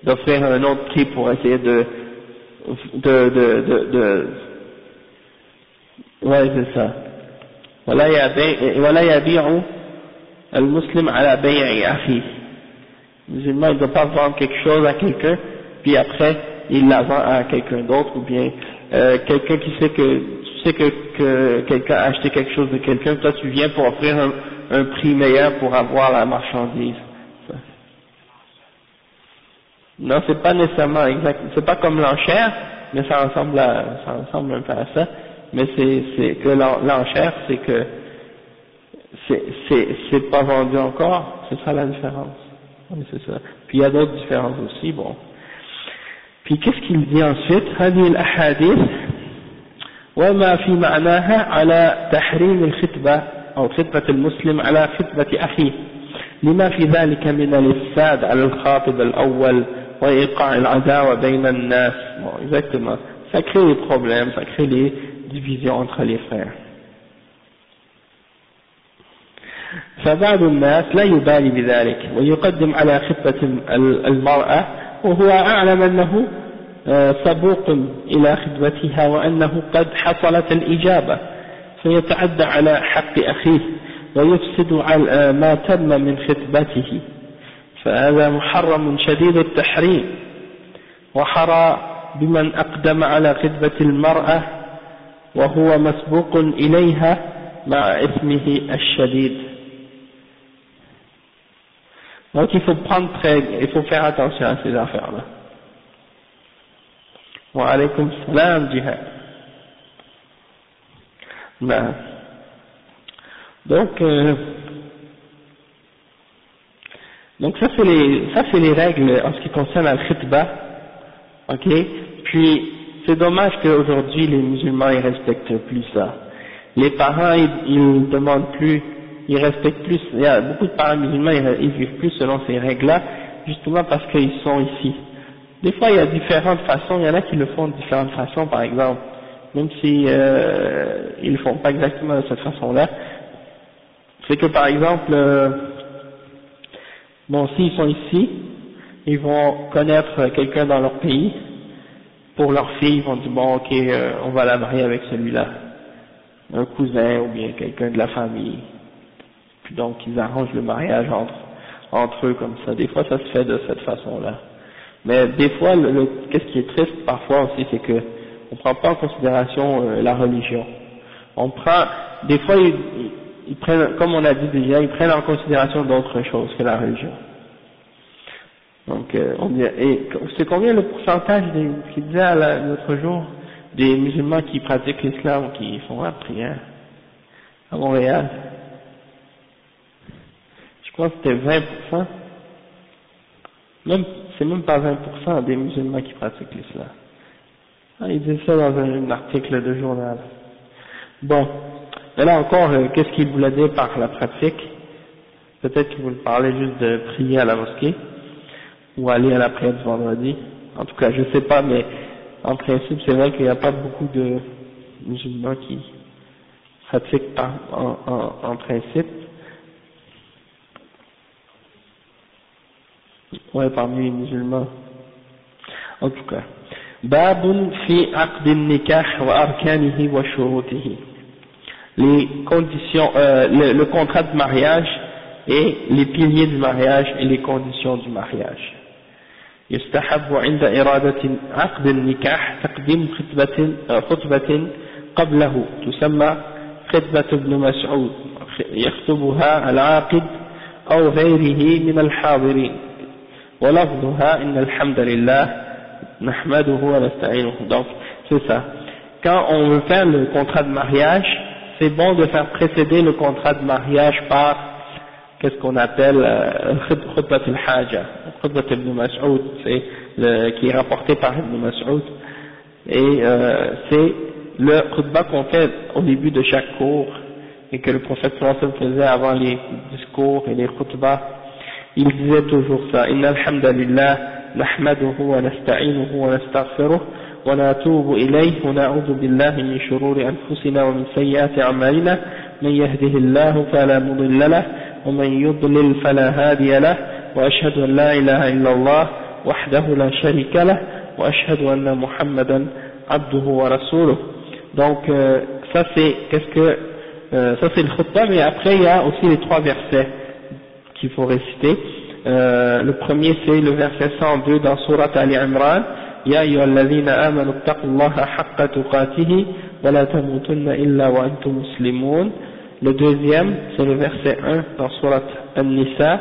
d'offrir un autre prix pour essayer ouais, c'est ça. ولا يبيع المسلم على بيع أخيه. Le musulman ne doit pas vendre quelque chose à quelqu'un puis après il la vend à quelqu'un d'autre, ou bien quelqu'un qui sait que quelqu'un a acheté quelque chose de quelqu'un, toi tu viens pour offrir un prix meilleur pour avoir la marchandise. Non, c'est pas nécessairement exact, c'est pas comme l'enchère, mais ça ressemble un peu à ça. Mais c'est que l'enchère, c'est que c'est pas vendu encore, c'est ça la différence. Oui, c'est ça. Puis il y a d'autres différences aussi, bon. Puis qu'est-ce qu'il dit ensuite? هذه الأحاديث وما في معناها على تحريم الخطبة أو خطبة المسلم على خطبة أخيه لما في ذلك من الإفساد على الخاطب الأول وإيقاع العداوة بين الناس. Bon, exactement. Ça crée des problèmes, ça crée des divisions entre les frères. فبعض الناس لا يبالي بذلك ويقدم على خطبة المرأة وهو أعلم أنه سبوق إلى خطبتها وأنه قد حصلت الإجابة، فيتعدى على حق أخيه ويفسد على ما تم من خطبته، فهذا محرم شديد التحريم. وحرى بمن أقدم على خطبة المرأة وهو مسبوق إليها مع إثمه الشديد. Donc il faut faire attention à ces affaires-là. Wa alaykum salam jihad. Donc ça c'est les règles en ce qui concerne al-khitba, ok. Puis c'est dommage qu'aujourd'hui les musulmans ils respectent plus ça. Les parents ils demandent plus ils respectent plus, il y a beaucoup de parents musulmans, ils vivent plus selon ces règles-là, justement parce qu'ils sont ici. Des fois, il y a différentes façons, il y en a qui le font de différentes façons, par exemple, même si ils le font pas exactement de cette façon-là. C'est que, par exemple, bon, s'ils sont ici, ils vont connaître quelqu'un dans leur pays, pour leur fille, ils vont dire, bon, ok, on va la marier avec celui-là, un cousin ou bien quelqu'un de la famille. Puis donc, ils arrangent le mariage entre eux comme ça. Des fois, ça se fait de cette façon-là. Mais des fois, qu'est-ce qui est triste parfois aussi, c'est que on prend pas en considération la religion. On prend, des fois, ils prennent, comme on a dit déjà, ils prennent en considération d'autres choses que la religion. Donc, on dit, et c'est combien le pourcentage qui disait l'autre jour des musulmans qui pratiquent l'islam, qui font la prière à Montréal? Je crois que c'était 20%. C'est même pas 20% des musulmans qui pratiquent l'islam. Ah, ils disent ça dans un article de journal. Bon, et là encore, qu'est-ce qu'il voulait dire par la pratique? Peut-être qu'il voulait parler juste de prier à la mosquée, ou aller à la prière du vendredi. En tout cas, je sais pas, mais en principe, c'est vrai qu'il n'y a pas beaucoup de musulmans qui pratiquent en principe. Ouais, parmi les musulmans. En tout cas. Babun fi aqd nikah wa arkanihi wa shurutihi. Les conditions, le contrat de mariage et les piliers du mariage et les conditions du mariage. يستحب عند إرادة عقد النكاح تقديم خطبة قبله تسمى خطبة ابن مسعود يخطبها العاقد أو غيره من الحاضرين ولفظها إن الحمد لله نحمده ونستعينه. Donc c'est ça, quand on veut faire le contrat de mariage, c'est bon de faire précéder le contrat de mariage par qu'est-ce qu'on appelle khutbat al-haja, khutbat ibn Mas'ud, c'est qui est rapporté par ibn Mas'ud, et c'est le khutbah qu'on fait au début de chaque cours et que le prophète sallallahu alayhi wa sallam faisait avant les discours et les khutbahs. Il disait toujours ça: inna alhamdulillah nahmaduhu wa nasta'inuhu wa nastaghfiruh wa natubu ilayhi wa na'udhu billahi min shururi anfusina wa min sayyiati a'malina man yahdihillahu fala mudilla lahu ومن يضلل فلا هادي له وأشهد أن لا إله إلا الله وحده لا شريك له وأشهد أن محمدا عبده ورسوله. Donc ça c'est ça c'est le khutbah, mais après il y a aussi les trois versets qu'il faut réciter. Le premier c'est le verset 102 dans sourate Ali Imran: Ya ayyuhalladhina amanu ittaqullaha haqqa tuqatihi wa la tamutunna illa wa antum muslimun. Le deuxième, c'est le verset 1 dans sourate An-Nisa: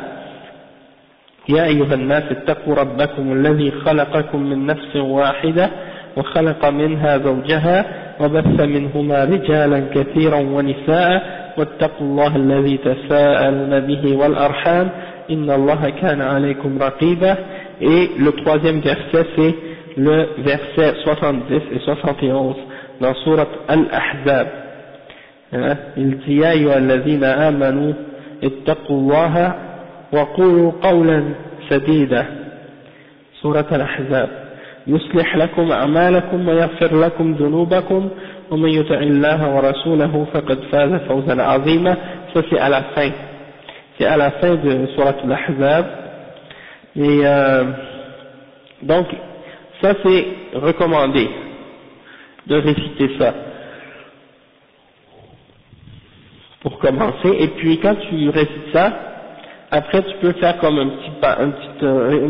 Ya ayyuhan nas ittaqu rabbakum alladhi khalaqakum min nafsin wahida wa khalaqa minha zawjaha wa batha minhuma rijalan kathiran wa nisaa wattaqullaha alladhi tasaaluna bihi wal arham inna allaha kana alaykum raqiba. Et le troisième verset, c'est le verset 70 et 71 dans sourate Al-Ahzab. Il dit: Ya ayyuhalladhina amanu ittaqullaha wa qulu qawlan sadida. Surat Al-Ahzab: yuslih lakum a'malakum wa yaghfir lakum dhunubakum wa man yuti'illaha wa rasulahu faqad faza fawzan 'azima. Ça c'est à la fin. C'est à la fin de Surat Al-Ahzab. Et donc ça c'est recommandé de réciter ça pour commencer. Et puis quand tu récites ça, après tu peux faire comme un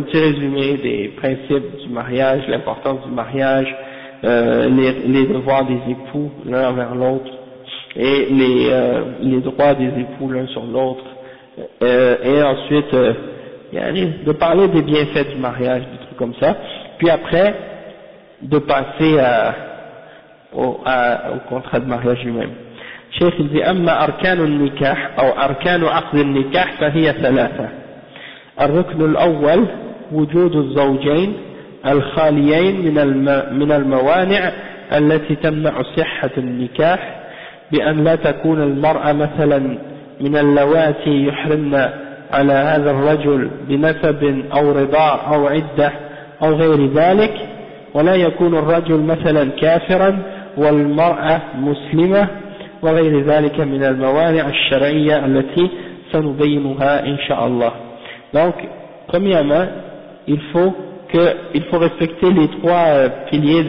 petit résumé des principes du mariage, l'importance du mariage, les devoirs des époux l'un envers l'autre et les droits des époux l'un sur l'autre, et ensuite de parler des bienfaits du mariage, des trucs comme ça. Puis après de passer au contrat de mariage lui-même. شيخ يقول: أما أركان النكاح أو أركان عقد النكاح فهي ثلاثة. الركن الأول وجود الزوجين الخاليين من الموانع التي تمنع صحة النكاح، بأن لا تكون المرأة مثلا من اللواتي يحرمن على هذا الرجل بنسب أو رضاع أو عدة أو غير ذلك، ولا يكون الرجل مثلا كافرا والمرأة مسلمة وغير ذلك من الموانع الشرعية التي سنبينها إن شاء الله. Donc, premièrement, il faut respecter les trois piliers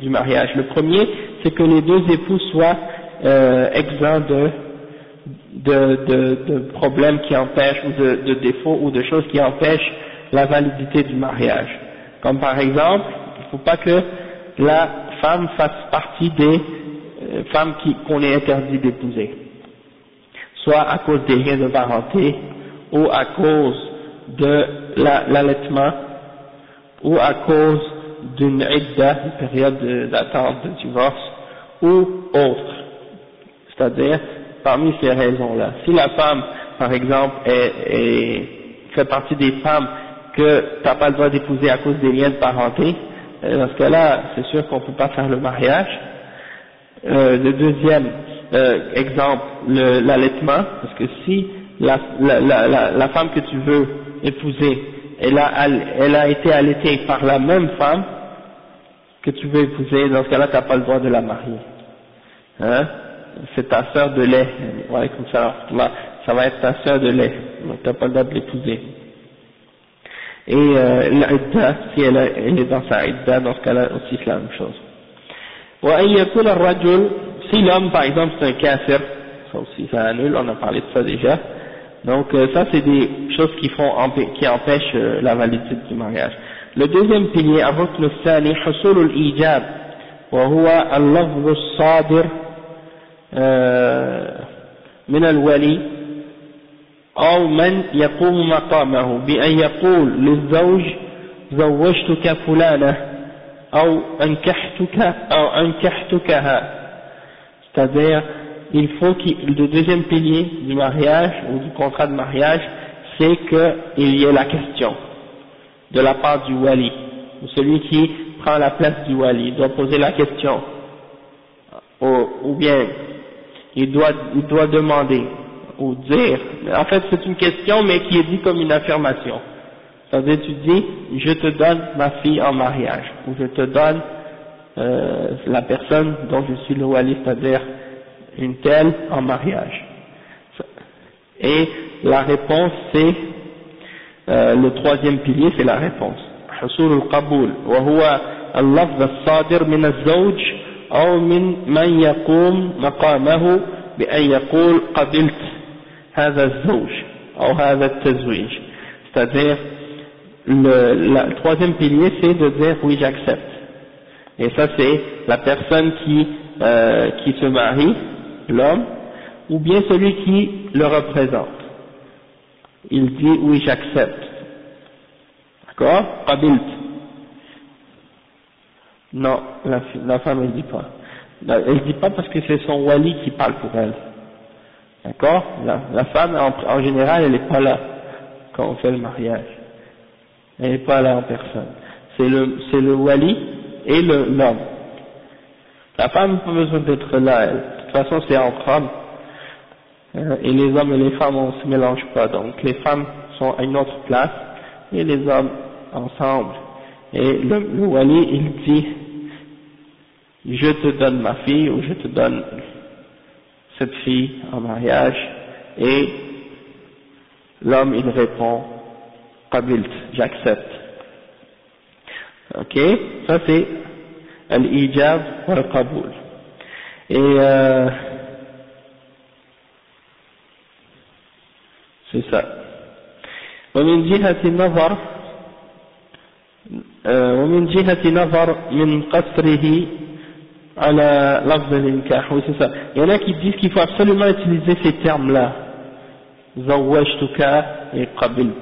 du mariage. Le premier, c'est que les deux époux soient exempts de problèmes qui empêchent, ou de défauts ou de choses qui empêchent la validité du mariage. Comme par exemple, il ne faut pas que la femme fasse partie des femmes qu'on est interdit d'épouser, soit à cause des liens de parenté, ou à cause de l'allaitement, ou à cause d'une idda, une période d'attente de divorce, ou autre. C'est-à-dire, parmi ces raisons-là, si la femme, par exemple, fait partie des femmes que tu n'as pas le droit d'épouser à cause des liens de parenté, dans ce cas-là, c'est sûr qu'on ne peut pas faire le mariage. Le deuxième exemple, l'allaitement, parce que si la femme que tu veux épouser, elle a été allaitée par la même femme que tu veux épouser, dans ce cas-là, tu n'as pas le droit de la marier. Hein? C'est ta sœur de lait. Ouais, comme ça va être ta sœur de lait. Donc tu n'as pas le droit de l'épouser. Et l'idda, si elle est dans sa idda, dans ce cas-là aussi c'est la même chose. Si l'homme par exemple c'est un kafir, ça aussi ça annule, on a parlé de ça déjà. Donc ça c'est des choses qui empêchent la validité du mariage. Le deuxième pilier, الركن الثاني حصول الإيجاب وهو اللفظ الصادر من الولي أو من يقوم مقامه بأن يقول للزوج زوجتك فلانة أو أنكحتكها. C'est-à-dire, il faut le deuxième pilier du mariage ou du contrat de mariage, c'est qu'il y ait la question de la part du wali, ou celui qui prend la place du wali. Il doit poser la question, ou bien il doit demander ou dire. En fait, c'est une question, mais qui est dit comme une affirmation. C'est-à-dire, tu dis, je te donne ma fille en mariage, ou je te donne la personne dont je suis le wali, c'est-à-dire une telle en mariage. Et la réponse, c'est le troisième pilier, c'est la réponse. حصول القبول وهو اللفظ الصادر من الزوج أو من يقوم مقامه بأن يقول قبلت هذا الزوج أو هذا التزويج. C'est-à-dire, le troisième pilier, c'est de dire oui, j'accepte. Et ça, c'est la personne qui se marie, l'homme, ou bien celui qui le représente. Il dit oui, j'accepte. D'accord? Qabilt. Non, la femme elle dit pas. Elle dit pas parce que c'est son wali qui parle pour elle. D'accord? La femme en général elle n'est pas là quand on fait le mariage. Elle n'est pas là en personne. C'est le wali et l'homme. La femme n'a pas besoin d'être là, elle. De toute façon c'est entre hommes. Et les hommes et les femmes on se mélange pas. Donc les femmes sont à une autre place et les hommes ensemble. Et le wali il dit je te donne ma fille ou je te donne cette fille en mariage, et l'homme il répond qabilt, j'accepte. Ok, ça c'est al-ijab wa al-qaboul. Et c'est ça. ومن جهة نظر من قصره على لفظ النكاح. Oui, c'est ça. Il y en a qui disent qu'il faut absolument utiliser ces termes-là. zawwajtuka et qabilt.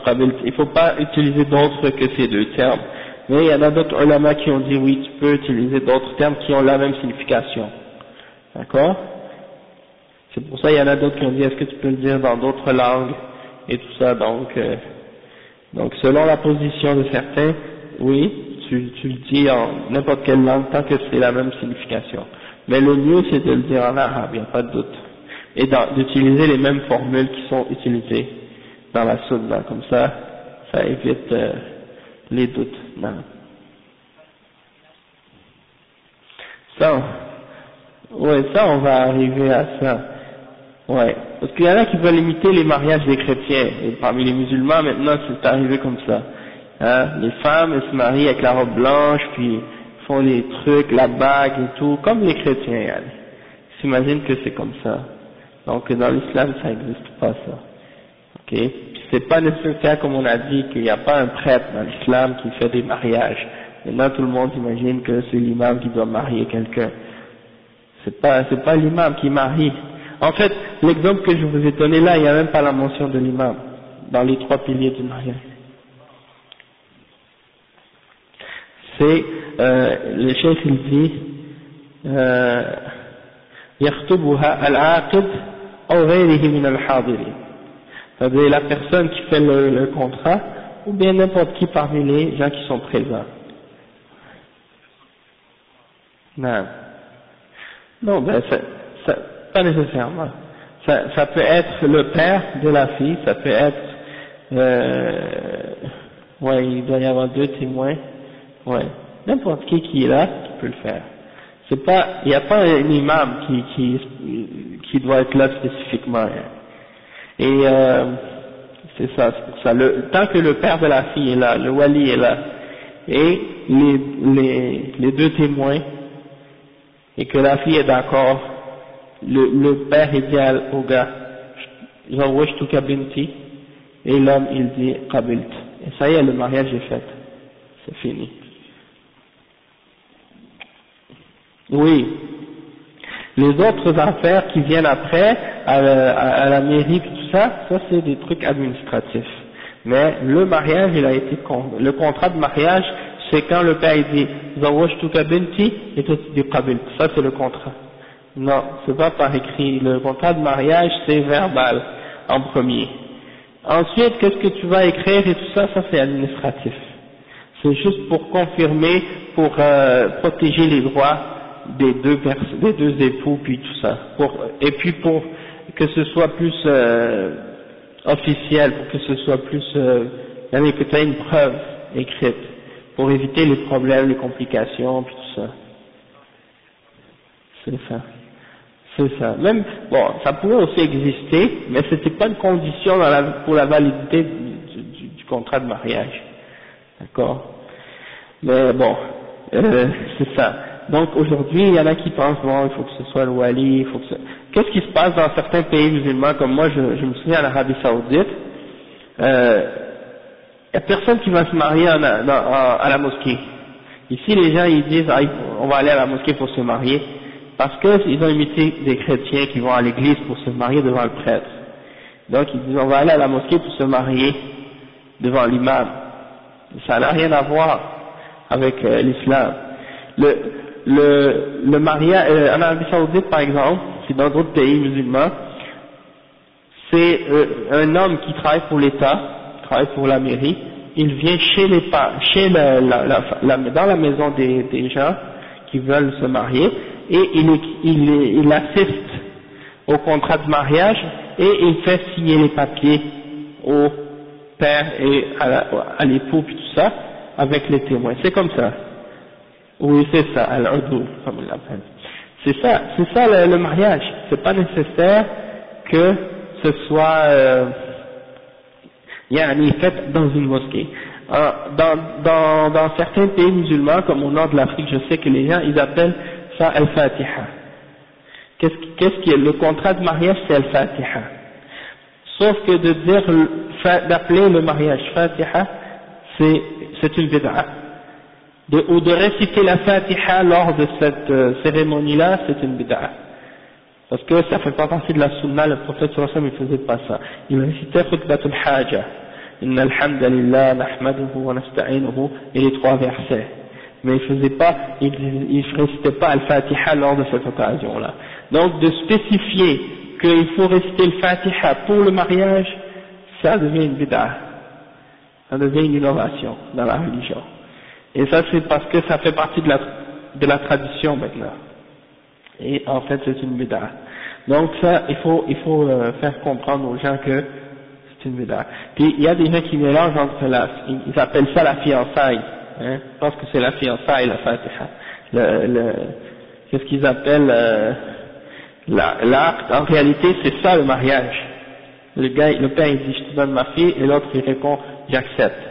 Qabilt. Il ne faut pas utiliser d'autres que ces deux termes. Mais il y en a d'autres ulama qui ont dit oui, tu peux utiliser d'autres termes qui ont la même signification. D'accord? C'est pour ça il y en a d'autres qui ont dit est-ce que tu peux le dire dans d'autres langues et tout ça. Donc selon la position de certains, oui, tu le dis en n'importe quelle langue tant que c'est la même signification. Mais le mieux c'est de le dire en arabe, il n'y a pas de doute. et d'utiliser les mêmes formules qui sont utilisées dans la sunna, comme ça évite les doutes. Non. Ça, on va arriver à ça. Ouais, parce qu'il y en a qui veulent imiter les mariages des chrétiens, et parmi les musulmans maintenant c'est arrivé comme ça. Hein? Les femmes elles se marient avec la robe blanche, puis font les trucs, la bague et tout, comme les chrétiens. Hein? Ils s'imaginent que c'est comme ça. Donc dans l'islam ça n'existe pas ça. Ok, c'est pas nécessaire comme on a dit qu'il n'y a pas un prêtre dans l'islam qui fait des mariages. Maintenant tout le monde imagine que c'est l'imam qui doit marier quelqu'un. C'est pas l'imam qui marie. En fait, l'exemple que je vous ai donné là, il n'y a même pas la mention de l'imam dans les 3 piliers du mariage. C'est le cheikh il dit يخطبها العاقد أو غيره من الحاضرين. C'est-à-dire la personne qui fait le contrat ou bien n'importe qui parmi les gens qui sont présents. Non, ben ça pas nécessairement. Ça peut être le père de la fille, ça peut être ouais, il doit y avoir 2 témoins, ouais, n'importe qui est là qui peut le faire. C'est pas, il n'y a pas un imam qui doit être là spécifiquement. Et c'est ça, c'est pour ça. Tant que le père de la fille est là, le wali est là, et les 2 témoins, et que la fille est d'accord, le père il dit au gars, zawwajtuka binti, et l'homme il dit qabilt. Et ça y est, le mariage est fait. C'est fini. Oui. Les autres affaires qui viennent après, à la mairie et tout ça, c'est des trucs administratifs. Mais le mariage, le contrat de mariage, c'est quand le père il dit zawwajtuka binti, et toi tu dis qabilt. Ça c'est le contrat. Non, c'est pas par écrit. Le contrat de mariage, c'est verbal, en premier. Ensuite, qu'est-ce que tu vas écrire et tout ça, ça c'est administratif. C'est juste pour confirmer, pour protéger les droits des deux époux, puis tout ça. Et puis pour que ce soit plus officiel, pour que ce soit plus, que tu aies une preuve écrite, pour éviter les problèmes, les complications, puis tout ça. C'est ça. C'est ça. Même, bon, ça pourrait aussi exister, mais c'était pas une condition pour la validité du contrat de mariage. D'accord? Mais bon, c'est ça. Donc aujourd'hui, il y en a qui pensent, bon, il faut que ce soit le wali, il faut que Qu'est-ce qui se passe dans certains pays musulmans, comme moi, je me souviens en Arabie Saoudite, il y a personne qui va se marier à la mosquée. Ici, les gens, ils disent, on va aller à la mosquée pour se marier. Parce qu'ils ont imité des chrétiens qui vont à l'église pour se marier devant le prêtre. Donc ils disent on va aller à la mosquée pour se marier devant l'imam. Ça n'a rien à voir avec l'islam. Le mariage en Arabie Saoudite par exemple, c'est dans d'autres pays musulmans, c'est un homme qui travaille pour l'État, travaille pour la mairie, il vient dans la maison des gens qui veulent se marier, et il assiste au contrat de mariage et il fait signer les papiers au père et à l'époux puis tout ça avec les témoins. C'est comme ça. Oui, c'est ça, al-udul, comme on l'appelle. C'est ça le mariage. C'est pas nécessaire que ce soit fait dans une mosquée. Dans certains pays musulmans, comme au nord de l'Afrique, je sais que les gens ils appellent ça al-Fatiha. Qu'est-ce qui est le contrat de mariage, c'est al-Fatiha. Sauf que d'appeler le mariage Fatiha, c'est une bid'a. Ou de réciter la Fatiha lors de cette cérémonie-là, c'est une bid'a. Parce que ça fait pas partie de la sunna, le prophète sallallahu alayhi wa sallam, il faisait pas ça. Il récitait khutbatul haja. Inna alhamdulillah, nahmaduhu wa nasta'inuhu, et les 3 versets. Mais il récitait pas al-Fatiha lors de cette occasion-là. Donc de spécifier qu'il faut réciter le Fatiha pour le mariage, ça devient une bid'a. Ça devient une innovation dans la religion. Et ça c'est parce que ça fait partie de la tradition maintenant. Et en fait c'est une bid'a. Donc ça, il faut faire comprendre aux gens que c'est une bid'a. Puis il y a des gens qui mélangent entre ils appellent ça la fiançaille, hein, je pense que c'est la fiançaille, la Fatiha. Qu'est-ce qu'ils appellent l'acte, en réalité c'est ça le mariage. Le père il dit je te donne ma fille et l'autre il répond j'accepte.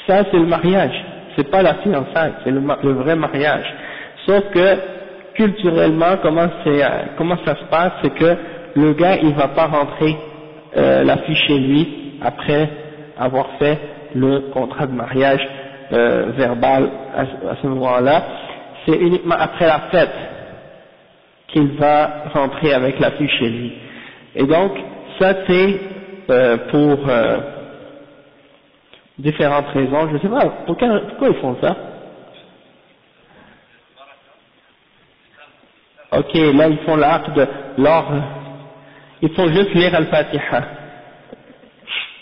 Ça c'est le mariage, c'est pas la fiançaille, c'est le vrai mariage. Sauf que culturellement comment ça se passe, c'est que le gars il va pas rentrer la fille chez lui après avoir fait le contrat de mariage verbal à ce moment-là. C'est uniquement après la fête qu'il va rentrer avec la fille chez lui. Et donc, ça c'est pour différentes raisons. Je ne sais pas, pourquoi ils font ça? Ok, là ils font l'acte de ils font juste lire Al-Fatiha.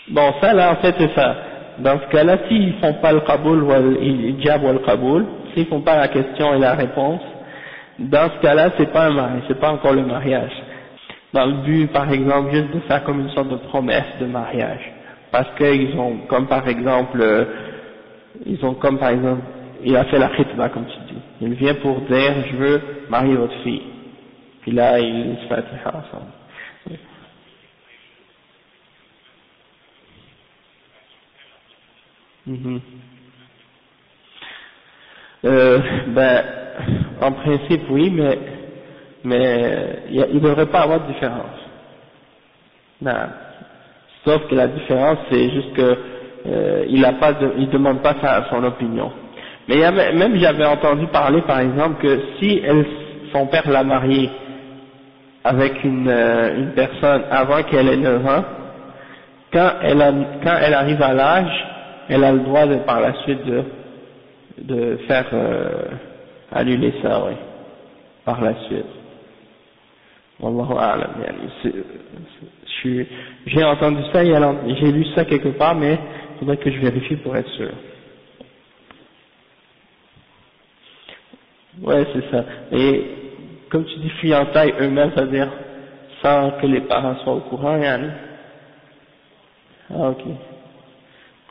Bon, ça là en fait c'est ça. Dans ce cas-là, s'ils font pas le qaboul ou l'ijab ou le qaboul, s'ils font pas la question et la réponse, dans ce cas-là, c'est pas un mariage, c'est pas encore le mariage. Dans le but, par exemple, juste de faire comme une sorte de promesse de mariage. Parce qu'ils ont, comme par exemple, il a fait la khitba, comme tu dis. Il vient pour dire, je veux marier votre fille. Puis là, ils se fatiha ensemble. Ben, en principe oui, mais il ne devrait pas avoir de différence. Non. Sauf que la différence c'est juste que il demande pas son opinion. Mais même j'avais entendu parler par exemple que si son père l'a mariée avec une personne avant qu'elle ait 9 ans, quand elle arrive à l'âge, elle a le droit par la suite de faire annuler ça, oui, par la suite. Wallahu a'lam, j'ai entendu ça, j'ai lu ça quelque part, mais il faudrait que je vérifie pour être sûr. Ouais, c'est ça. Et comme tu dis fiançailles eux-mêmes, c'est-à-dire sans que les parents soient au courant, yani. Ah, ok.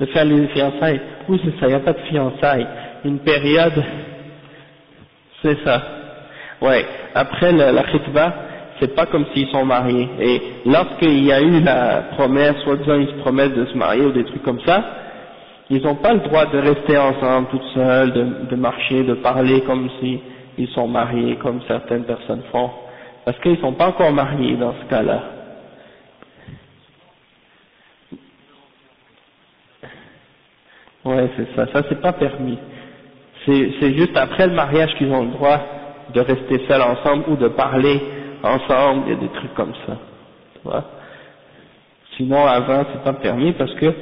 De faire les fiançailles. Oui, c'est ça, il n'y a pas de fiançailles. Une période, c'est ça. Ouais. Après la khitba, c'est pas comme s'ils sont mariés. Et lorsqu'il y a eu la promesse, soi-disant ils se promettent de se marier ou des trucs comme ça, ils n'ont pas le droit de rester ensemble toutes seules, de marcher, de parler comme si ils sont mariés, comme certaines personnes font. Parce qu'ils ne sont pas encore mariés dans ce cas-là. Ouais, c'est ça. Ça, c'est pas permis. C'est juste après le mariage qu'ils ont le droit de rester seuls ensemble ou de parler ensemble et des trucs comme ça. Tu vois? Sinon, avant, c'est pas permis parce que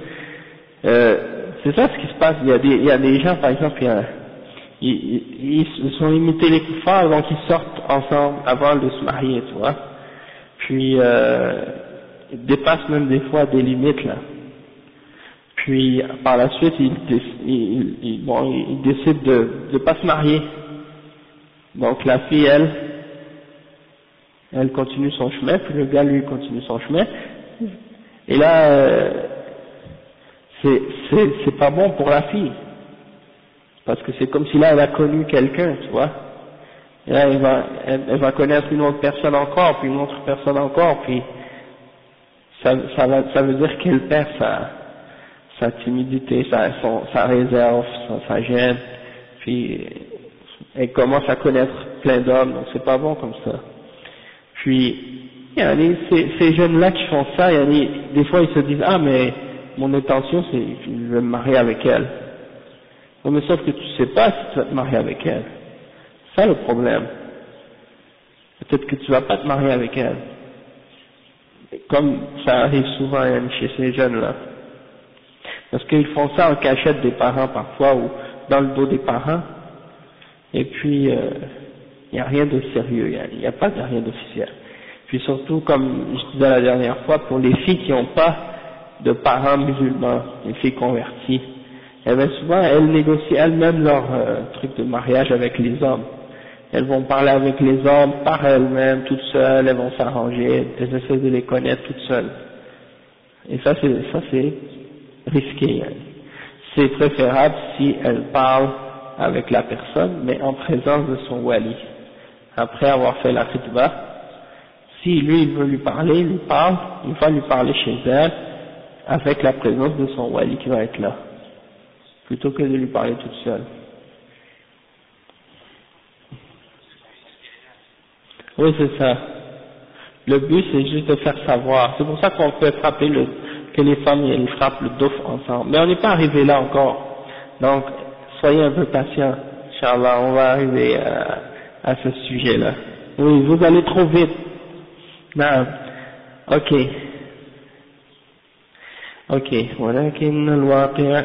c'est ça ce qui se passe. Il y a des gens, par exemple, ils sont imités les kuffars, donc ils sortent ensemble avant de se marier, tu vois. Puis ils dépassent même des fois des limites là. Puis par la suite, ils décident de pas se marier. Donc la fille, elle continue son chemin, puis le gars lui continue son chemin. Et là, c'est pas bon pour la fille, parce que c'est comme si là elle a connu quelqu'un, tu vois. Et là elle va connaître une autre personne encore, puis une autre personne encore, puis ça veut dire qu'elle perd sa timidité, sa réserve, sa gêne, puis elle commence à connaître plein d'hommes, donc c'est pas bon comme ça. Puis ces jeunes-là qui font ça, des fois ils se disent ah mais mon intention c'est je vais me marier avec elle. Non, mais sauf que tu sais pas si tu vas te marier avec elle. C'est ça le problème. Peut-être que tu vas pas te marier avec elle. Comme ça arrive souvent chez ces jeunes-là. Parce qu'ils font ça en cachette des parents parfois ou dans le dos des parents. Et puis il n'y a rien de sérieux, il n'y a pas de rien d'officiel. Puis surtout, comme je disais la dernière fois, pour les filles qui n'ont pas de parents musulmans, les filles converties, eh bien souvent elles négocient elles-mêmes leur truc de mariage avec les hommes. elles vont parler avec les hommes par elles-mêmes, toutes seules, elles vont s'arranger, elles essaient de les connaître toutes seules. Et ça c'est risqué. C'est préférable si elles parlent avec la personne, mais en présence de son wali. Après avoir fait la khutbah, si lui il veut lui parler, il lui parle, il va lui parler chez elle, avec la présence de son wali qui va être là, plutôt que de lui parler toute seule. Oui, c'est ça. Le but c'est juste de faire savoir. C'est pour ça qu'on peut frapper que les femmes elles frappent le douf ensemble. Mais on n'est pas arrivé là encore. Donc, soyez un peu patients. Inch'Allah, on va arriver à ce sujet-là. Oui, vous allez trop vite. Non. Ok. ولكن الواقع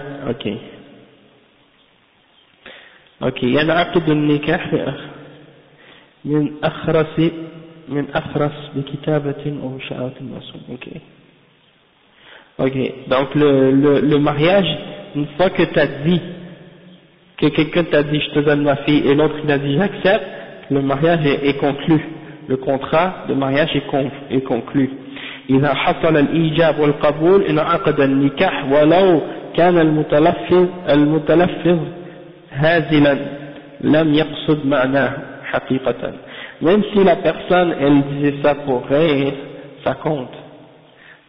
اوكي ينعقد النكاح من أخرس بكتابة أو شعارة المرسوم. Ok, donc le mariage, une fois que tu as dit, que quelqu'un t'a dit je te donne ma fille et l'autre il a dit j'accepte, le mariage est conclu, le contrat de mariage est conclu. إذا حصل الإيجاب والقبول انعقد النكاح ولو كان المتلفظ هازلا لم يقصد معناه حقيقة. Même si la personne elle disait ça pour rire, ça compte.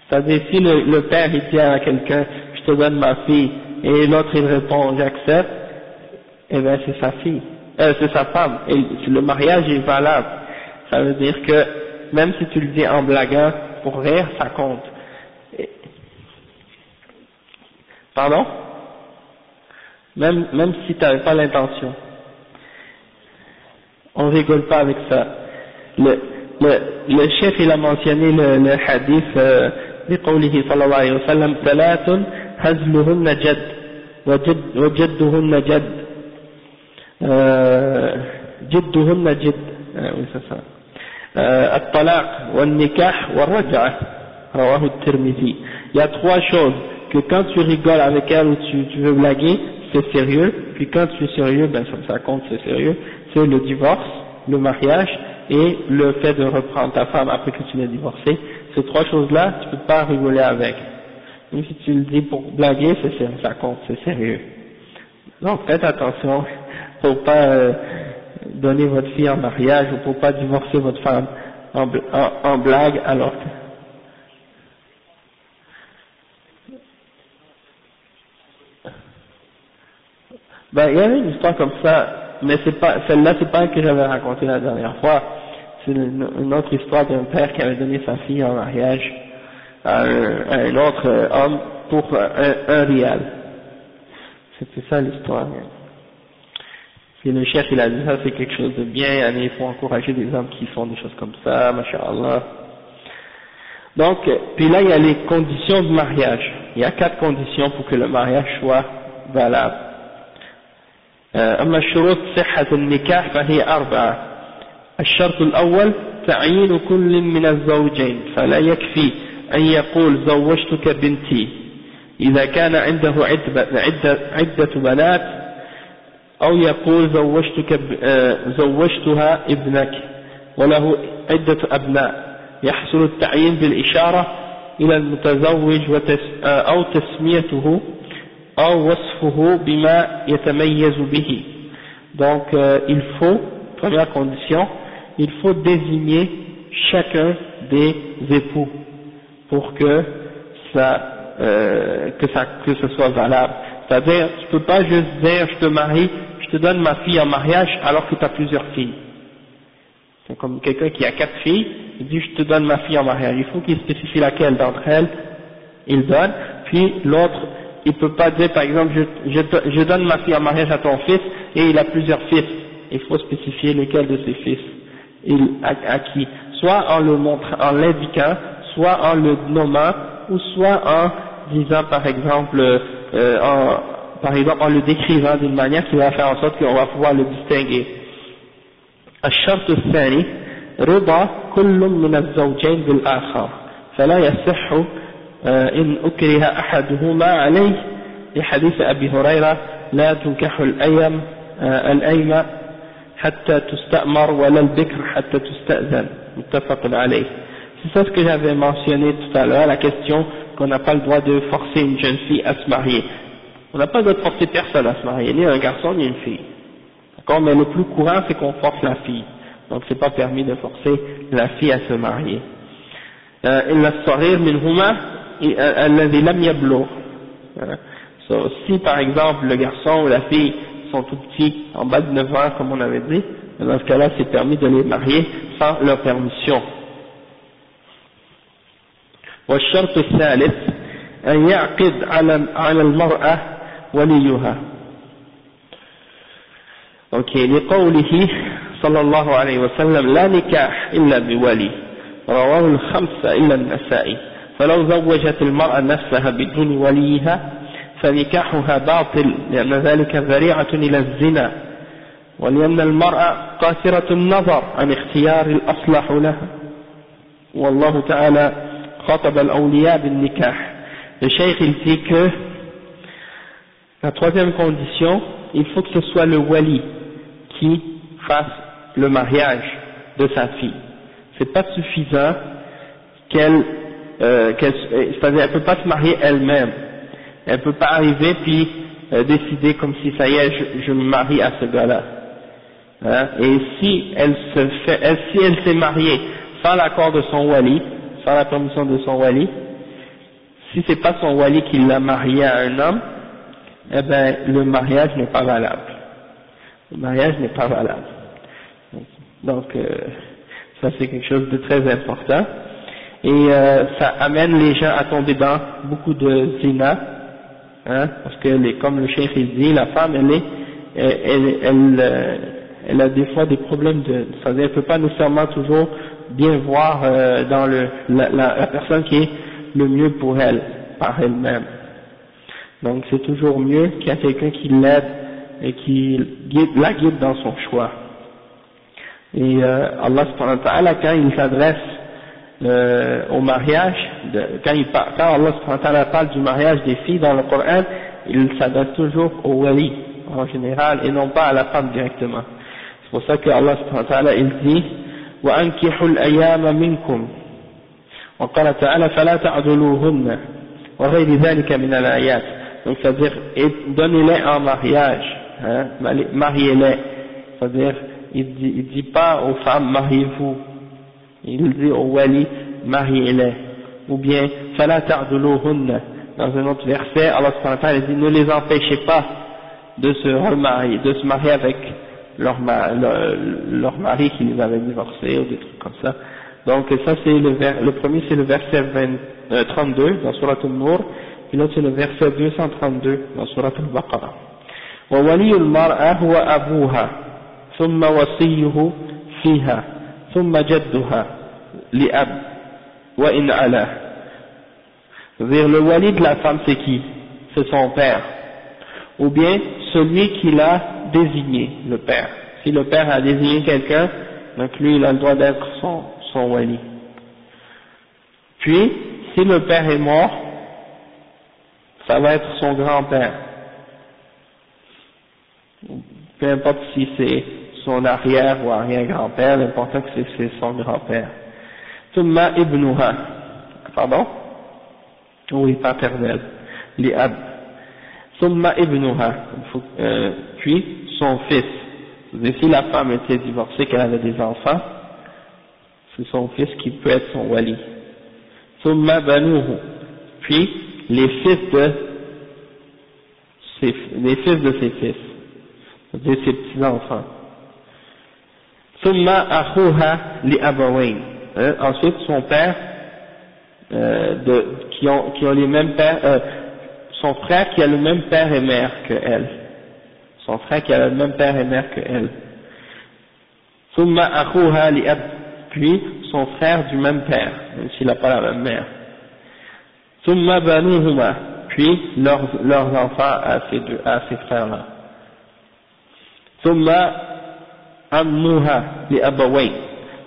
C'est-à-dire si le père il dit à quelqu'un je te donne ma fille et l'autre il répond j'accepte, eh bien c'est sa fille, c'est sa femme, et le mariage est valable. Ça veut dire que même si tu le dis en blaguant pour rire, ça compte. Pardon? Même si tu n'avais pas l'intention. On rigole pas avec ça. Le chef il a mentionné le hadith بقوله صلى الله عليه وسلم ثلاث هزلهن جد وجدهن جد جدهن جد الطلاق والنكاح والرجعة رواه الترمذي. Il y a trois choses que quand tu rigoles avec elle ou tu veux blaguer c'est sérieux, puis quand tu es sérieux ben ça compte, c'est sérieux, c'est le divorce, le mariage et le fait de reprendre ta femme après que tu l'as divorcée. Ces trois choses-là, tu peux pas rigoler avec. Même si tu le dis pour blaguer, ça compte, c'est sérieux. Donc faites attention pour pas donner votre fille en mariage ou pour pas divorcer votre femme en blague alors que... Ben, il y avait une histoire comme ça, mais celle-là c'est pas que j'avais raconté la dernière fois. C'est une autre histoire d'un père qui avait donné sa fille en mariage à un autre homme pour un rial. C'était ça l'histoire. Et le chef il a dit ça c'est quelque chose de bien, il faut encourager des hommes qui font des choses comme ça, masha'Allah. Donc, puis là il y a les conditions de mariage. Il y a 4 conditions pour que le mariage soit valable. أما شروط صحة النكاح فهي 4. الشرط الأول تعيين كل من الزوجين فلا يكفي أن يقول زوجتك بنتي إذا كان عنده عدة بنات أو يقول زوجتها ابنك وله عدة أبناء يحصل التعيين بالإشارة إلى المتزوج أو تسميته أو وصفه بما يتميز به. Donc il faut, première condition, il faut désigner chacun des époux pour que ce soit valable. C'est-à-dire, tu peux pas juste dire je te marie, je te donne ma fille en mariage alors que tu as plusieurs filles. C'est comme quelqu'un qui a 4 filles, il dit je te donne ma fille en mariage. Il faut qu'il spécifie laquelle d'entre elles il donne, puis l'autre il peut pas dire par exemple je donne ma fille en mariage à ton fils et il a plusieurs fils. Il faut spécifier lequel de ses fils à qui, soit en l'indiquant, soit en le nommant, ou soit en disant par exemple en le décrivant d'une manière qui va faire en sorte qu'on va pouvoir le distinguer. الشرط الثاني رضا كل من الزوجين بالآخر فلا يصح إن أكره أحدهما عليه لحديث أبي هريرة لا تنكح الأيم حتى تستأمر ولا البكر حتى تستأذن متفق عليه. C'est ça ce que j'avais mentionné tout à l'heure, la question qu'on n'a pas le droit de forcer une jeune fille à se marier. On n'a pas le droit de forcer personne à se marier, ni un garçon ni une fille. D'accord, mais le plus courant c'est qu'on force la fille. Donc c'est pas permis de forcer la fille à se marier. إلا الصغير منهما الذي لم يبلغ. Si par exemple le garçon ou la fille sont tout petits, en bas de 9 ans comme on avait dit, dans ce cas-là c'est permis de les marier sans leur permission. والشرط الثالث أن يعقد على المرأة وليها. لقوله صلى الله عليه وسلم لا نكاح إلا بولي رواه الخمسة إلا النسائي فلو زوجت المرأة نفسها بدون وليها فنكاحها باطل لأن ذلك ذريعة إلى الزنا ولأن المرأة قاصرة النظر عن اختيار الأصلح لها والله تعالى خاطب الأولياء بالنكاح. Le cheikh il dit que la troisième condition, il faut que ce soit le wali qui fasse le mariage de sa fille. C'est pas suffisant c'est-à-dire elle peut pas se marier elle-même. Elle peut pas arriver puis décider comme si ça y est, je me marie à ce gars-là. Hein? Et si elle s'est mariée sans l'accord de son wali, sans la permission de son wali, si c'est pas son wali qui l'a mariée à un homme, eh ben le mariage n'est pas valable. Le mariage n'est pas valable. Donc ça c'est quelque chose de très important. Et ça amène les gens à tomber dans beaucoup de zina, hein, parce que comme le cheikh il dit, la femme elle a des fois des problèmes c'est-à-dire elle peut pas nécessairement toujours bien voir dans la personne qui est le mieux pour elle, par elle-même. Donc c'est toujours mieux qu'il y a quelqu'un qui l'aide et qui la guide dans son choix. Et Allah subhanahu wa ta'ala, quand il s'adresse au mariage, quand Allah subhanahu wa ta'ala parle du mariage des filles dans le Coran, il s'adresse toujours au wali en général et non pas à la femme directement. C'est pour ça que Allah subhanahu wa ta'ala il dit وَأَنْكِحُوا الْأَيَامَ مِنْكُمْ وقال تعالى فلا تعضلوهن وغير ذلك من الآيات. Donc c'est-à-dire donnez-les en mariage, hein, mariez-les, c'est-à-dire il dit pas aux femmes mariez-vous, il dit aux wali mariez-les, ou bien فلا تعضلوهن. Dans un autre verset Allah subhanahu wa ta'ala dit ne les empêchez pas de se remarier, de se marier avec leur mari qui les avait divorcés ou des trucs comme ça. Donc ça c'est le premier c'est le verset 32 dans Surat An-Nur, et l'autre c'est le verset 232 dans Surat Al-Baqarah. وولي المرأة هو أبوها ثم وصيه فيها ثم جدها لأب وإن علا. C'est-à-dire le wali de la femme c'est qui? C'est son père, ou bien celui qui l'a désigné, le père. Si le père a désigné quelqu'un, donc lui il a le droit d'être son wali. Puis, si le père est mort, ça va être son grand-père. Peu importe si c'est son arrière ou arrière-grand-père, l'important que c'est son grand-père. Thumma ibnuha, pardon? Oui, paternel, li'ab. Thumma ibnuha, puis son fils. Si la femme était divorcée, qu'elle avait des enfants, c'est son fils qui peut être son wali. Thumma banuhu, puis les fils de ses fils, c'est-à-dire ses petits enfants. Thumma akhuha li abawayn, ensuite son père qui ont les mêmes pères, son frère qui a le même père et mère que elle. Son frère qui a le même père et mère que elle. Thumma akhuha li ab, puis son frère du même père, même s'il n'a pas la même mère. Thumma banuhuma, puis leurs enfants à ces frères-là. Thumma ammuha li abawayn,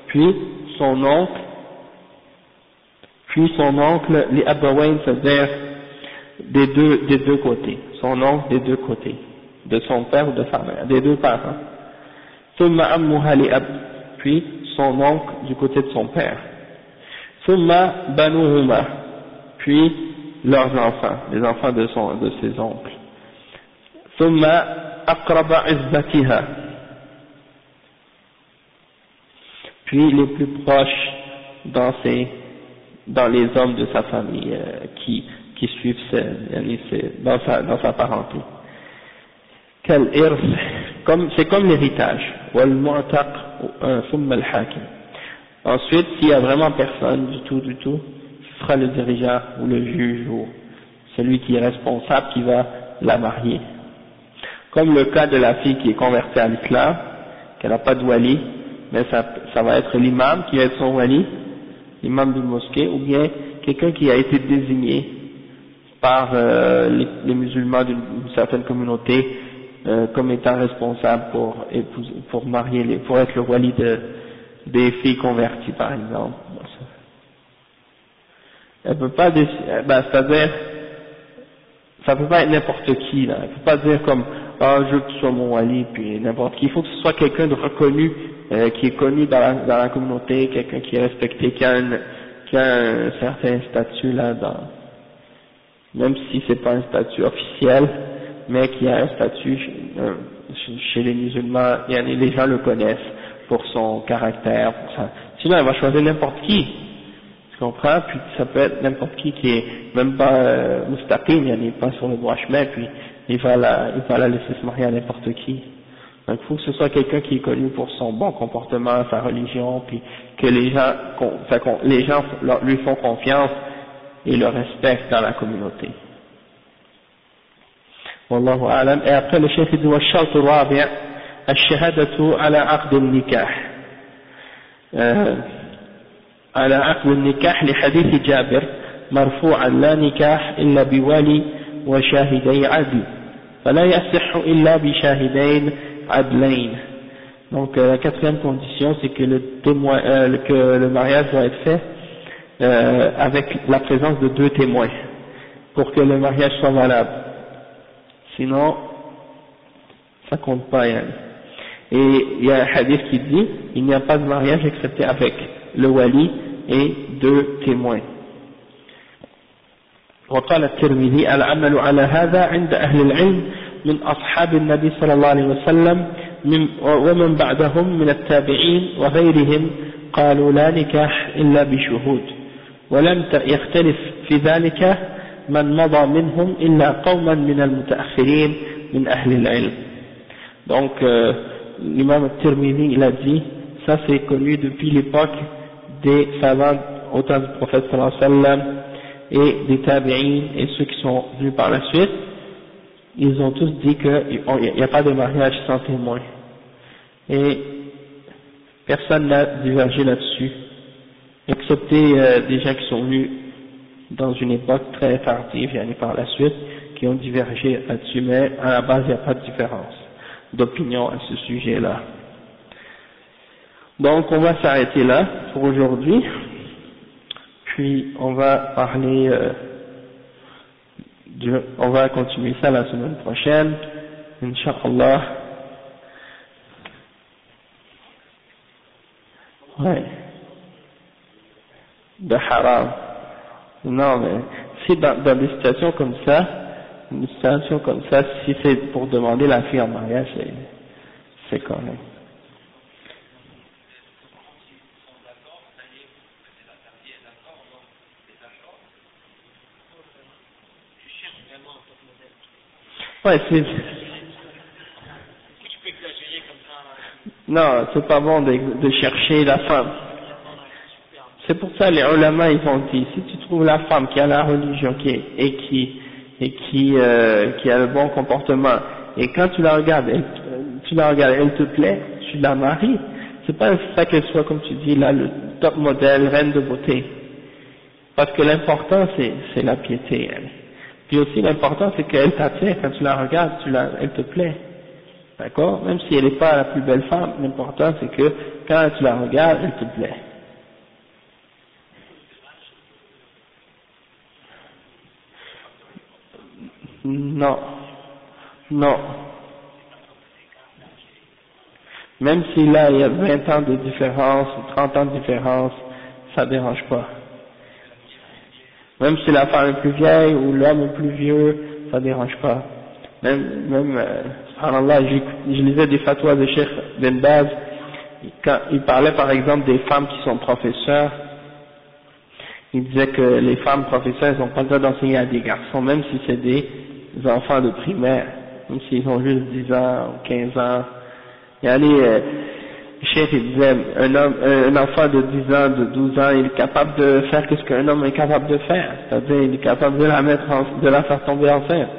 puis son oncle li abawayn, c'est-à-dire des deux côtés, son oncle des deux côtés, de son père ou de sa mère, des deux parents. ثم عمها لأب, puis son oncle du côté de son père, ثم بنوهما, puis leurs enfants, les enfants de ses oncles, ثم أقرب عزبتها, puis les plus proches dans les hommes de sa famille qui suivent dans sa parenté. C'est comme l'héritage. Ensuite, s'il n'y a vraiment personne du tout, ce sera le dirigeant ou le juge ou celui qui est responsable qui va la marier. Comme le cas de la fille qui est convertie à l'islam, qu'elle n'a pas de wali, mais ça va être l'imam qui va être son wali, l'imam d'une mosquée, ou bien quelqu'un qui a été désigné par les musulmans d'une certaine communauté comme étant responsable pour marier pour être le wali des filles converties, par exemple. Elle peut pas c'est-à-dire, ça peut pas être n'importe qui, là. Elle peut pas dire comme, je veux que tu sois mon wali, puis n'importe qui. Il faut que ce soit quelqu'un de reconnu, qui est connu dans la communauté, quelqu'un qui est respecté, qui a un certain statut là, même si c'est pas un statut officiel, mais qui a un statut chez les musulmans, les gens le connaissent pour son caractère, pour ça. Sinon, elle va choisir n'importe qui. Tu comprends? Puis ça peut être n'importe qui est même pas mustaqim, il n'est pas sur le droit chemin, puis il va la laisser se marier à n'importe qui. Donc il faut que ce soit quelqu'un qui est connu pour son bon comportement, sa religion, puis que les gens lui font confiance et le respectent dans la communauté. Wallahu a'lam. Et après le chef dit والشرط الرابع الشهادة على عقد النكاح. على عقد النكاح لحديث جابر مرفوعا لا نكاح إلا بولي وشاهدي عدل فلا يصح إلا بشاهدين عدلين. Donc la quatrième condition, c'est que le mariage doit être fait avec la présence de 2 témoins pour que le mariage soit valable. Sinon, ça compte pas. Et il y a un hadith qui dit, il n'y a pas de mariage excepté avec le wali et 2 témoins. وقال الترمذي العمل على هذا عند أهل العلم من أصحاب النبي صلى الله عليه وسلم ومن بعدهم من التابعين وغيرهم قالوا لا نكاح إلا بشهود ولم يختلف في ذلك من مضى منهم إلا قوما من المتأخرين من أهل العلم. Donc l'imam al-Tirmidhi il a dit, ça c'est connu depuis l'époque des savants au temps du prophète sallallahu alayhi wa sallam et des tabi'in et ceux qui sont venus par la suite. Ils ont tous dit qu'il n'y a pas de mariage sans témoin. Et personne n'a divergé là-dessus, excepté des gens qui sont venus dans une époque très tardive, et par la suite, qui ont divergé là-dessus, mais à la base il n'y a pas de différence d'opinion à ce sujet-là. Donc on va s'arrêter là pour aujourd'hui, puis on va parler, on va continuer ça la semaine prochaine, Inch'Allah. Ouais. De haram. Non, mais si dans des situations comme ça, si c'est pour demander la fille en mariage, c'est correct. Ouais, non, c'est pas bon de chercher la femme. C'est pour ça les ulama ils ont dit, si tu trouves la femme qui a la religion qui a le bon comportement, et quand tu la regardes, elle te plaît, tu la maries. C'est pas ça qu'elle soit, comme tu dis là, le top modèle, reine de beauté. Parce que l'important c'est la piété. Puis aussi l'important c'est qu'elle t'attire, quand tu la regardes, elle te plaît. D'accord? Même si elle n'est pas la plus belle femme, l'important c'est que quand tu la regardes, elle te plaît. Non. Même si là il y a 20 ans de différence, 30 ans de différence, ça dérange pas. Même si la femme est plus vieille ou l'homme est plus vieux, ça dérange pas. Subhanallah, je lisais des fatwas de Cheikh Ben Baz, quand il parlait par exemple des femmes qui sont professeurs, il disait que les femmes professeurs n'ont pas le droit d'enseigner à des garçons, même si c'est des enfants de primaire, même s'ils ont juste 10 ans ou 15 ans. Il y a le Cheikh il disait, un enfant de 10 ans, de 12 ans, il est capable de faire ce qu'un homme est capable de faire, c'est-à-dire il est capable de la faire tomber enceinte.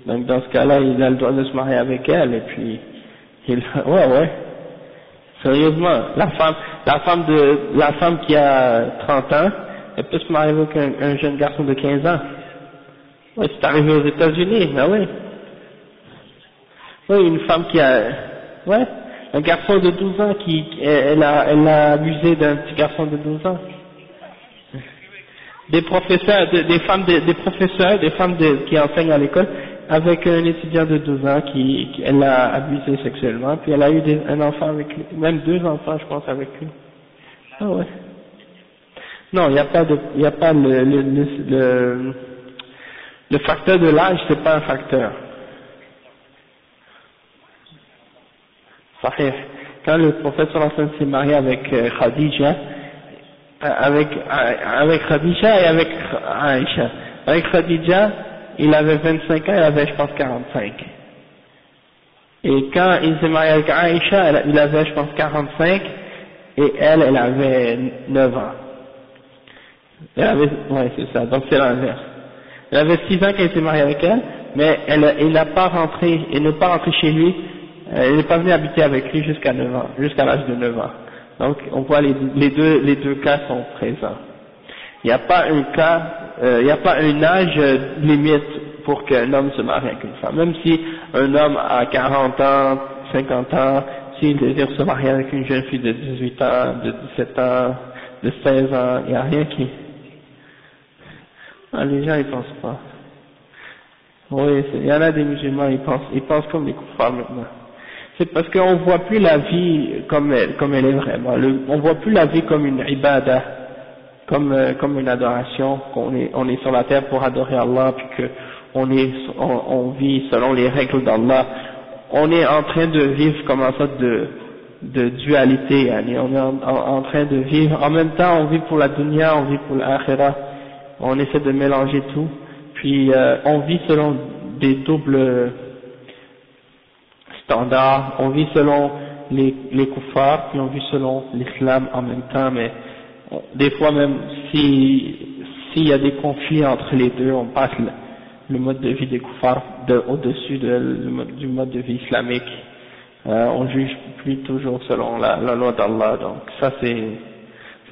Donc dans ce cas-là, il a le droit de se marier avec elle, et puis, ouais. Sérieusement, la femme qui a 30 ans, elle peut se marier avec un jeune garçon de 15 ans. Oui, c'est arrivé aux États-Unis, ben oui. Oui, une femme qui a, ouais, un garçon de 12 ans elle a abusé d'un petit garçon de 12 ans. Des professeurs, des professeurs, des femmes qui enseignent à l'école, avec un étudiant de 12 ans elle a abusé sexuellement, puis elle a eu un enfant avec lui, même 2 enfants je pense avec lui. Ah ouais. Non, il n'y a pas le facteur de l'âge, c'est pas un facteur. Sahih. Quand le prophète sallallahu alayhi wa sallam s'est marié avec Khadija, avec Khadija et avec Aïcha. Avec Khadija, il avait 25 ans, elle avait je pense 45. Et quand il s'est marié avec Aïcha, il avait je pense 45 et elle avait 9 ans. Ouais c'est ça, donc c'est l'inverse. Elle avait 6 ans quand il s'est marié avec elle, mais elle n'est pas rentrée chez lui, elle n'est pas venue habiter avec lui jusqu'à 9 ans, jusqu'à l'âge de 9 ans. Donc on voit les deux cas sont présents. Il n'y a pas un âge limite pour qu'un homme se marie avec une femme. Même si un homme a 40 ans, 50 ans, s'il désire se marier avec une jeune fille de 18 ans, de 17 ans, de 16 ans, il n'y a rien qui... Ah, les gens ils pensent pas. Oui, il y en a des musulmans, ils pensent comme les kuffars maintenant. C'est parce qu'on voit plus la vie comme elle est vraiment. On voit plus la vie comme une ibadah, comme une adoration, on est sur la terre pour adorer Allah, puis que on vit selon les règles d'Allah. On est en train de vivre comme une sorte de dualité, on est en train de vivre, en même temps on vit pour la dunya, on vit pour l'akhirah, on essaie de mélanger tout, puis on vit selon des doubles standards, on vit selon les kuffars, puis on vit selon l'islam en même temps, mais des fois même s'il y a des conflits entre les deux, on passe le mode de vie des kuffars au-dessus du mode de vie islamique. On juge plus toujours selon la loi d'Allah, donc ça c'est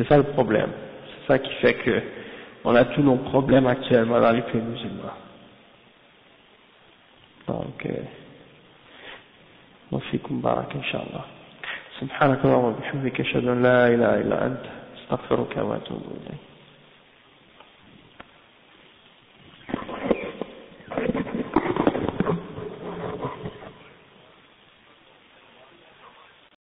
ça le problème. C'est ça qui fait que on a tous nos problèmes actuellement dans les pays musulmans. Donc وفيكم بارك إن شاء الله. سبحانك اللهم وبحمدك أشهد أن لا إله إلا أنت أستغفرك وأتوب إليك.